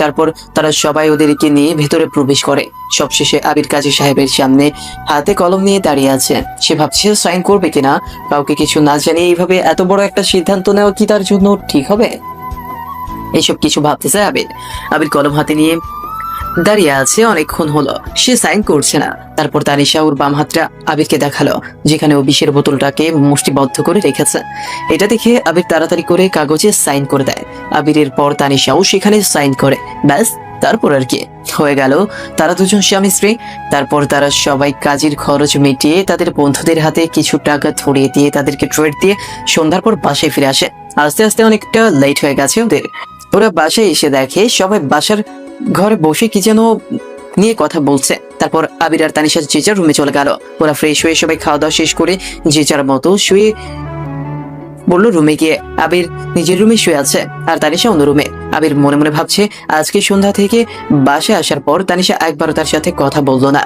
তারপর তারা সবাই ওদেরকে নিয়ে ভেতরে প্রবেশ করে। সবশেষে আবির কাজী সাহেবের সামনে হাতে কলম নিয়ে দাঁড়িয়ে আছে। সে ভাবছে সাইন করবে কিনা। কাউকে কিছু না জানিয়ে এইভাবে এত বড় একটা সিদ্ধান্ত নেওয়া কি তার জন্য ঠিক হবে? এইসব কিছু ভাবতেছে আবির। আবির কলম হাতে নিয়ে দাঁড়িয়ে আছে অনেকক্ষণ হলো, সে সাইন করছে না। তারপর তানিশা ওর বাম হাতটা আবিরকে দেখালো, যেখানে ও বিষের বোতলটাকে মুষ্টিবদ্ধ করে রেখেছে। এটা দেখে আবির তাড়াতাড়ি করে কাগজে সাইন করে দেয়। আবিরের পর তানিশাও সেখানে সাইন করে। ব্যাস, তারপর আর কি হয়ে গেল তারা দুজন স্বামী স্ত্রী। তারপর তারা সবাই কাজের খরচ মিটিয়ে তাদের বন্ধুদের হাতে কিছু টাকা ধরিয়ে দিয়ে তাদেরকে ট্রিট দিয়ে সন্ধ্যার পর বাসায় ফিরে আসে। আস্তে আস্তে অনেকটা লেট হয়ে গেছে ওদের। ওরা বাসায় এসে দেখে সবাই বাসার ঘরে বসে কি যেন নিয়ে কথা বলছে। তারপর আবির আর তানিশা যে যার রুমে চলে গেল। ওরা ফ্রেশ হয়ে সবাই খাওয়া দাওয়া শেষ করে যে যার মতো শুয়ে বলল রুমে গিয়ে। আবির নিজের রুমে শুয়ে আছে আর তানিশা অন্য রুমে। আবির মনে মনে ভাবছে আজকে সন্ধ্যা থেকে বাসায় আসার পর তানিশা একবারও তার সাথে কথা বললো না।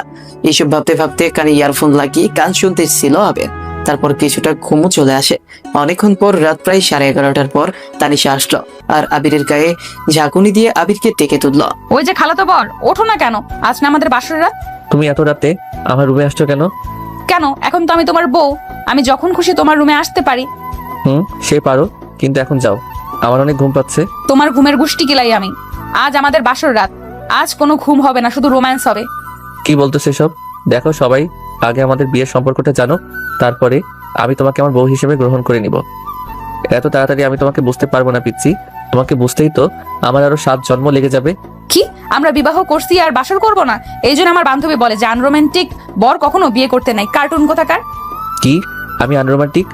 এইসব ভাবতে ভাবতে কানে ইয়ারফোন লাগিয়ে গান শুনতেছিল আবির। তারপর কিছুটা ঘুমও চলে আসে। অনেকক্ষণ পর রাত প্রায় 11:30টার পর তানিশা আসলো আর আবিরের গায়ে ঝাঁকুনি দিয়ে আবিরকে ডেকে তুললো। ওই যে খালাতো বর, ওঠো না কেন? আজ না আমাদের বাসর রাত। তুমি এত রাতে আমার রুমে আসছো কেন? কেন? এখন তো আমি তোমার বউ, আমি যখন খুশি তোমার রুমে আসতে পারি। সে পারো, কিন্তু এখন যাও, আমার অনেক ঘুম পাচ্ছে। তোমার ঘুমের গুষ্টি কিলাই আমি। আজ আমাদের বাসর রাত, আজ কোনো ঘুম হবে না, শুধু রোম্যান্স হবে। কি বলতো সেসব? দেখো, সবাই আগে আমাদের বিয়ের সম্পর্কটা জানো, তারপরে আমি তোমাকে আমার বউ হিসেবে গ্রহণ করে নিব। এত তাড়াতাড়ি আমি তোমাকে বুঝতে পারবো না পিচ্ছি। তোমাকে বুঝতেই তো আমার আরো 7 জন্ম লেগে যাবে। কি আমরা বিবাহ করছি আর বাসর করব না? এই জন্য আমার বান্ধবী বলে যে আনরোমান্টিক বর কখনো বিয়ে করতে নাই। কার্টুন কোথাকার। কি আমি আনরোমান্টিক?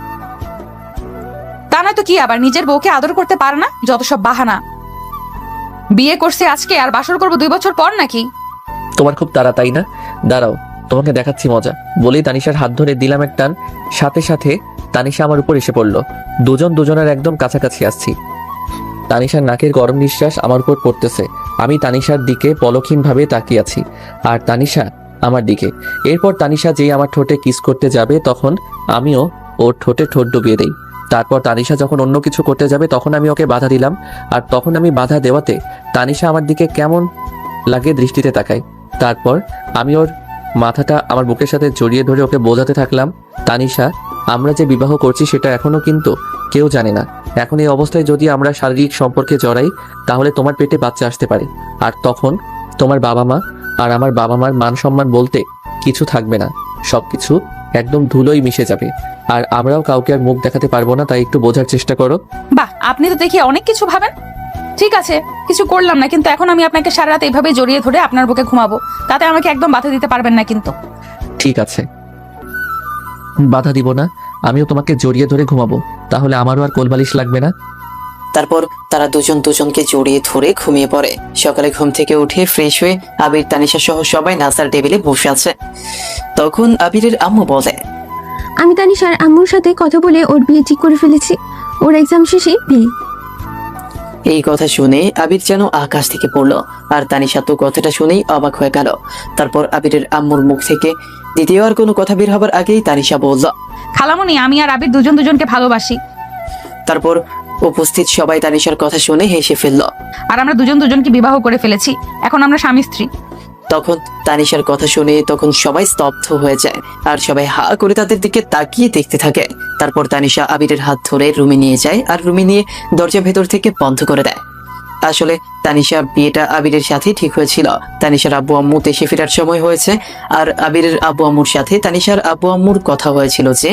তা নয় তো কি, আবার নিজের বউকে আদর করতে পারে না? যত সব বাহানা। বিয়ে করছে আজকে আর বাসর করব 2 বছর পর নাকি? তোমার খুব তাড়া, তাই না? দাঁড়াও, তোমাকে দেখাচ্ছি মজা। বলেই তানিশার হাত ধরে দিলাম এক টান। সাথে সাথে তানিশা আমার উপর এসে পড়লো। দুজন দুজনের একদম কাছাকাছি আসছি। তানিশার নাকের গরম নিঃশ্বাস আমার উপর পড়তেছে। আমি তানিশার দিকে পলকহীনভাবে তাকিয়ে আছি আর তানিশা আমার দিকে। এরপর তানিশা যেই আমার ঠোঁটে কিস করতে যাবে তখন আমিও ওর ঠোঁটে ঠোঁট ডুবিয়ে দেই। তারপর তানিশা যখন অন্য কিছু করতে যাবে তখন আমি ওকে বাধা দিলাম। আর তখন আমি বাধা দেওয়াতে তানিশা আমার দিকে কেমন লাগে দৃষ্টিতে তাকায়। তারপর আমি ওর মাথাটা আমার বুকের সাথে জড়িয়ে ধরে ওকে বোঝাতে থাকলাম, তানিশা, আমরা যে বিবাহ করছি সেটা এখনো কিন্তু কেউ জানে না। এখন এই অবস্থায় যদি আমরা শারীরিক সম্পর্কে জড়াই তাহলে তোমার পেটে বাচ্চা আসতে পারে। আর তখন তোমার বাবা মা আর আমার বাবা মার মান সম্মান বলতে কিছু থাকবে না। সবকিছু একদম ধুলোই মিশে যাবে। আর আমরাও কাউকে আর মুখ দেখাতে পারবো না। তাই একটু বোঝার চেষ্টা করো। বাহ, আপনি তো দেখি অনেক কিছু ভাবেন। ঠিক আছে, কিছু করলাম না, কিন্তু এখন আমি আপনাকে সারা রাত এইভাবে জড়িয়ে ধরে আপনার বুকে ঘুমাবো। তাতে আমাকে একদম বাধা দিতে পারবেন না কিন্তু। ঠিক আছে, বাধা দিব না। আমিও তোমাকে জড়িয়ে ধরে ঘুমাবো, তাহলে আমারও আর কোলবালিশ লাগবে না। তারপর তারা দুজন দুজনকে জড়িয়ে ধরে ঘুমিয়ে পড়ে। সকালে ঘুম থেকে উঠে ফ্রেশ হয়ে আবির তানিশা সহ সবাই নাস্তার টেবিলে বসে আছে। তখন আবিরের আম্মু বলে, আমি তানিশার আম্মুর সাথে কথা বলে ওর বিয়ে ঠিক করে ফেলেছি। ওর এক্সাম শেষে বিয়ে। এই কথা শুনে আবির যেন আকাশ থেকে পড়লো আর তানিশা তো কথাটা শুনেই অবাক হয়ে গেল। তারপর আবিরের আম্মুর মুখ থেকে দ্বিতীয় আর কোনো কথা বের হবার আগেই তানিশা বলল, খালামণি, আমি আর আবির দুজন দুজনকে ভালোবাসি। তারপর উপস্থিত সবাই তানিশার কথা শুনে হেসে ফেলল। আর আমরা দুজন দুজনকে বিবাহ করে ফেলেছি, এখন আমরা স্বামী স্ত্রী। তখন তানিশার কথা শুনে তখন সবাই স্তব্ধ হয়ে যায় আর সবাই হা করে তাদের দিকে তাকিয়ে দেখতে থাকে। তারপর তানিশা আবিরের হাত ধরে রুমে নিয়ে যায় আর রুমে নিয়ে দরজা ভেতর থেকে বন্ধ করে দেয়। আসলে তানিশার বিয়েটা আবিরের সাথে ঠিক হয়েছিল। তানিশার আব্বু আম্মু দেশে ফেরার সময় হয়েছে আর আবিরের আব্বু আম্মুর সাথে তানিশার আব্বু আম্মুর কথা হয়েছিল যে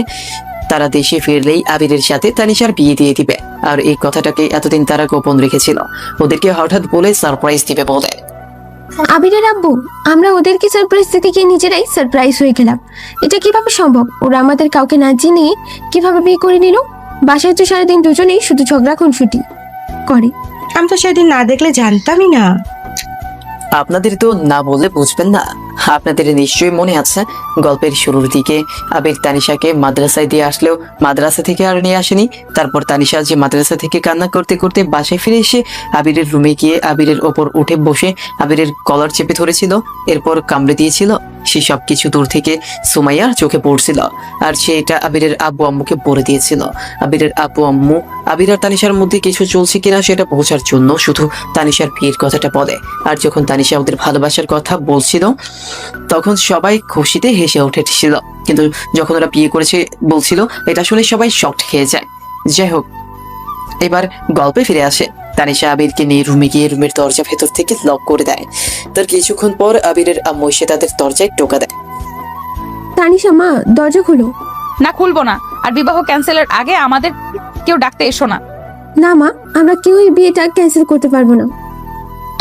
তারা দেশে ফিরলেই আবিরের সাথে তানিশার বিয়ে দিয়ে দিবে। আর এই কথাটাকে এতদিন তারা গোপন রেখেছিল। ওদেরকে হঠাৎ বলে সারপ্রাইজ দিবে বলে। আবিরের আব্বু, আমরা ওদেরকে সারপ্রাইজ দিতে গিয়ে নিজেরাই সারপ্রাইজ হয়ে গেলাম। এটা কিভাবে সম্ভব? ওরা আমাদের কাউকে না জেনে কিভাবে বিয়ে করে নিল? বাসায় তো সারাদিন দুজনেই শুধু ঝগড়া খুনসুটি করে। আমি তো সেদিন না দেখলে জানতামই না। আপনাদের তো না বললে বুঝবেন না। আপনাদের নিশ্চয়ই মনে আছে গল্পের শুরুর দিকে আবির তানিশাকে মাদ্রাসায় দিয়ে আসলেও মাদ্রাসা থেকে আর নিয়ে আসেনি। তারপর তানিশা যে মাদ্রাসা থেকে কান্না করতে করতে বাসায় ফিরে এসে আবিরের রুমে গিয়ে আবিরের ওপর উঠে বসে আবিরের কলার চেপে ধরেছিল, এরপর কামড়ে দিয়েছিল। সে সব কিছু দূর থেকে সুমাইয়ার চোখে পড়ছিল আর সে এটা আবিরের আব্বু আম্মুকে বলে দিয়েছিল। আবিরের আব্বু আম্মু আবির আর তানিশার মধ্যে কিছু চলছে কিনা সেটা বোঝার জন্য শুধু তানিশার বিয়ের কথাটা বলে। আর যখন তানিশা ওদের ভালোবাসার কথা বলছিল তখন সবাই খুশিতে হেসে উঠেছিল, কিন্তু যখন ওরা বিয়ে করেছে বলছিল এটা শুনে সবাই শকড খেয়ে যায়। যাই হোক, এবার গল্পে ফিরে আসে। তানিশা আবিরকে নিয়ে রুমে গিয়ে রুমের দরজা ভেতর থেকে লক করে দেয়। তার কিছুক্ষণ পর আবিরের আম্মু এসে তাদের দরজায় টোকা দেয়। তানিশা, মা, দরজা খুলো। না, খুলবো না। আর বিবাহ ক্যান্সেলের আগে আমাদের কেউ ডাকতে এসো না। না মা, আমরা কেউই বিয়েটা ক্যান্সেল করতে পারবো না।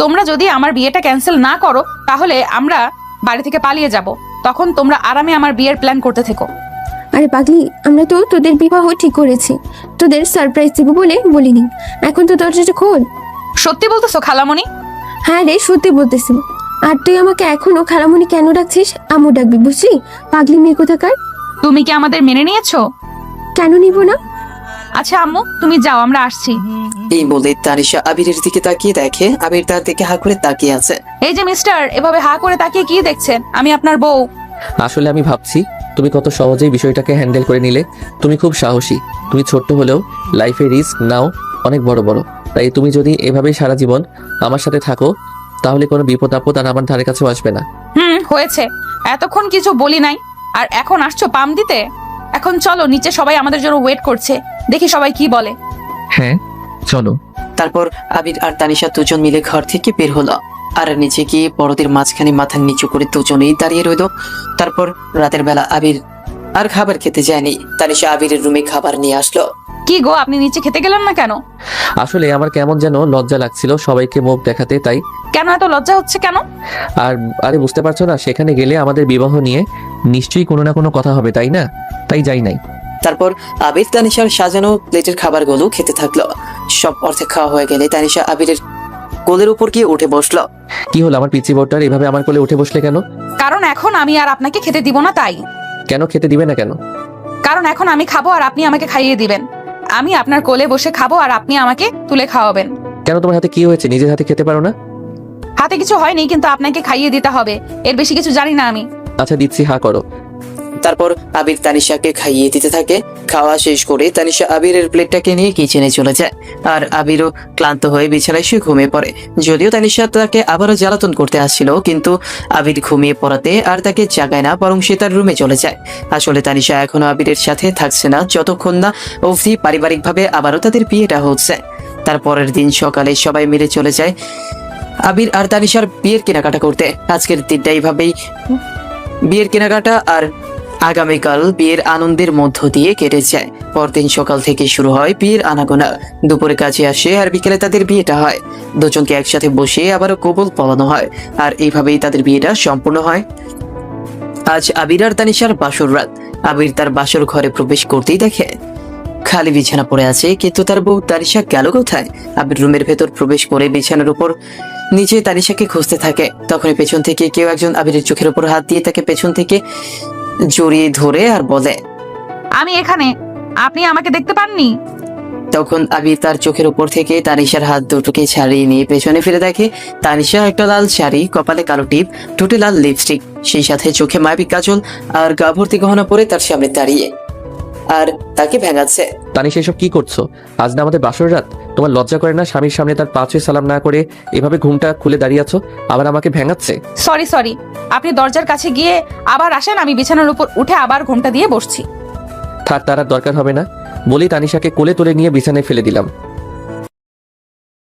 তোমরা যদি আমার বিয়েটা ক্যান্সেল না করো তাহলে আমরা বাড়ি থেকে পালিয়ে যাব। তখন তোমরা আরামে আমার বিয়ের প্ল্যান করতে থেকো। আরে পাগলি, আমরা তো তোদের বিবাহ ঠিক করেছি, তোদের সারপ্রাইজ দিব বলে বলিনি। এখন তো দরজাটা খোল। সত্যি বলতেছো খালামণি? হ্যাঁ রে, সত্যি বলতেছি। আর তুই আমাকে এখনো খালামণি কেন ডাকছিস? আম্মু ডাকবি, বুঝলি? পাগলি মেয়ে কোথাকার। তুমি কি আমাদের মেনে নিয়েছো? কেন নিব না? আচ্ছা আম্মু, তুমি যাও, আমরা আসছি। এই বলে তানিশা আবিরের দিকে তাকিয়ে দেখে আবির তার দিকে হা করে তাকিয়ে আছে। এই যে মিস্টার, এভাবে হা করে তাকিয়ে কি দেখছেন? আমি আপনার বউ। আসলে আমি ভাবছি তুমি কত সহজেই বিষয়টাকে হ্যান্ডেল করে নিলে। তুমি খুব সাহসী। তুমি ছোট্ট হলেও লাইফে রিস্ক নাও অনেক বড় বড়। তাই তুমি যদি এভাবেই সারা জীবন আমার সাথে থাকো তাহলে কোনো বিপদ আপদ আর আমার ধারে কাছেও আসবে না। হয়েছে, এতক্ষণ কিছু বলি নাই আর এখন আসছো পাম দিতে? এখন চলো নিচে, সবাই আমাদের জন্য ওয়েট করছে, দেখি সবাই কি বলে। হ্যাঁ চলো। তারপর আবির আর তানিশা দুজন মিলে ঘর থেকে বের হলো আর নিচে গিয়ে বড়দের মাঝখানে মাথা নিচু করে দুজনেই দাঁড়িয়ে রইল। তারপর রাতের বেলা আবির আর খাবার খেতে যায়নি। তানিশা আবিরের রুমে খাবার নিয়ে আসলো। কি গো, আপনি নিচে খেতে গেলেন না কেন? আসলে আমার কেমন যেন লজ্জা লাগছিল সবাইকে মুখ দেখাতে, তাই। কেন এত লজ্জা হচ্ছে কেন? আর আরে বুঝতে পারছো না, সেখানে গেলে আমাদের বিবাহ নিয়ে নিশ্চয়ই কোনো না কোনো কথা হবে, তাই না? তাই যাই নাই। তারপর আবির তানিশার সাজানো প্লেটের খাবারগুলো খেতে থাকলো। সব অর্ধেক খাওয়া হয়ে গেলে তানিশা আবিরের কোলের উপর গিয়ে উঠে বসলো। কি হলো আমার পিচি বউটার এভাবে আমার কোলে উঠে বসলে কেন? কারণ এখন আমি আর আপনাকে খেতে দিব না, তাই। কেন খেতে দিবে না কেন? কারণ এখন আমি খাবো আর আপনি আমাকে খাইয়ে দিবেন। আমি আপনার কোলে বসে খাবো আর আপনি আমাকে তুলে খাওয়াবেন। কেন তোমার হাতে কি হয়েছে? নিজের হাতে খেতে পারো না? হাতে কিছু হয়নি, কিন্তু আপনাকে খাইয়ে দিতে হবে, এর বেশি কিছু জানি না আমি। আচ্ছা দিচ্ছি, হা করো। তারপর আবির তানিশাকে খাইয়ে দিতে থাকে। খাওয়া শেষ করে তানিশা আবিরের প্লেটটাকে নিয়ে কিচেনে চলে যায় আর আবিরও ক্লান্ত হয়ে বিছানায় শুয়ে ঘুমিয়ে পড়ে। যদিও তানিশা তাকে আবারও জ্বালাতন করতে আসছিল, কিন্তু আবির ঘুমিয়ে পড়াতে আর তাকে জাগায় না, বরং সে তার রুমে চলে যায়। আসলে তানিশা এখনো আবিরের সাথে থাকছে না যতক্ষণ না অবধি পারিবারিকভাবে আবারও তাদের বিয়েটা হচ্ছে। তারপরের দিন সকালে সবাই মিলে চলে যায় আবির আর তানিশার বিয়ের কেনাকাটা করতে। আজকের দিনটা এইভাবেই বিয়ের কেনাকাটা আর আগামীকাল বিয়ের আনন্দের মধ্য দিয়ে কেটে যায়। পরদিন সকাল থেকে শুরু হয় বিয়ের আনাগোনা। দুপুরে কাজে আসে আর বিকেলে তাদের বিয়েটা হয়। দুজনকে একসাথে বসে আবারও কবুল পড়ানো হয় আর এইভাবেই তাদের বিয়েটা সম্পূর্ণ হয়। আজ আবির আর তানিশার বাসর রাত। আবির তার বাসর ঘরে প্রবেশ করতেই দেখে খালি বিছানা পড়ে আছে, কিন্তু তার বউ তানিশা গেল কোথায়? আবির রুমের ভেতর প্রবেশ করে বিছানার উপর নিচে তানিশাকে খুঁজতে থাকে। তখনই পেছন থেকে কেউ একজন আবিরের চোখের উপর হাত দিয়ে তাকে পেছন থেকে জড়িয়ে ধরে আর বলে, আমি এখানে, আপনি আমাকে দেখতে পাননি? তখন আবির তার চোখের উপর থেকে তানিশার হাত দুটোকে ছাড়িয়ে নিয়ে পেছনে ফিরে দেখে তানিশা একটা লাল শাড়ি, কপালে কালো টিপ, ঠোঁটে লাল লিপস্টিক, সেই সাথে চোখে মায়াবী কাজল আর গা ভর্তি গহনা পরে তার সামনে দাঁড়িয়ে আর তাকে ভেঙাচ্ছে। তানিশা এসব কি করছো? আজ না আমাদের বাসর রাত? তোমার লজ্জা করে না স্বামীর সামনে তার পা ছুঁয়ে সালাম না করে এভাবে ঘুমটা খুলে দাঁড়িয়ে আছো, আবার আমাকে ভেঙাচ্ছে? সরি, আপনি দরজার কাছে গিয়ে আবার আসেন, আমি বিছানার উপর উঠে আবার ঘুমটা দিয়ে বসছি। থাক, তার আর দরকার হবে না বলেই তানিশাকে কোলে তুলে নিয়ে বিছানায় ফেলে দিলাম।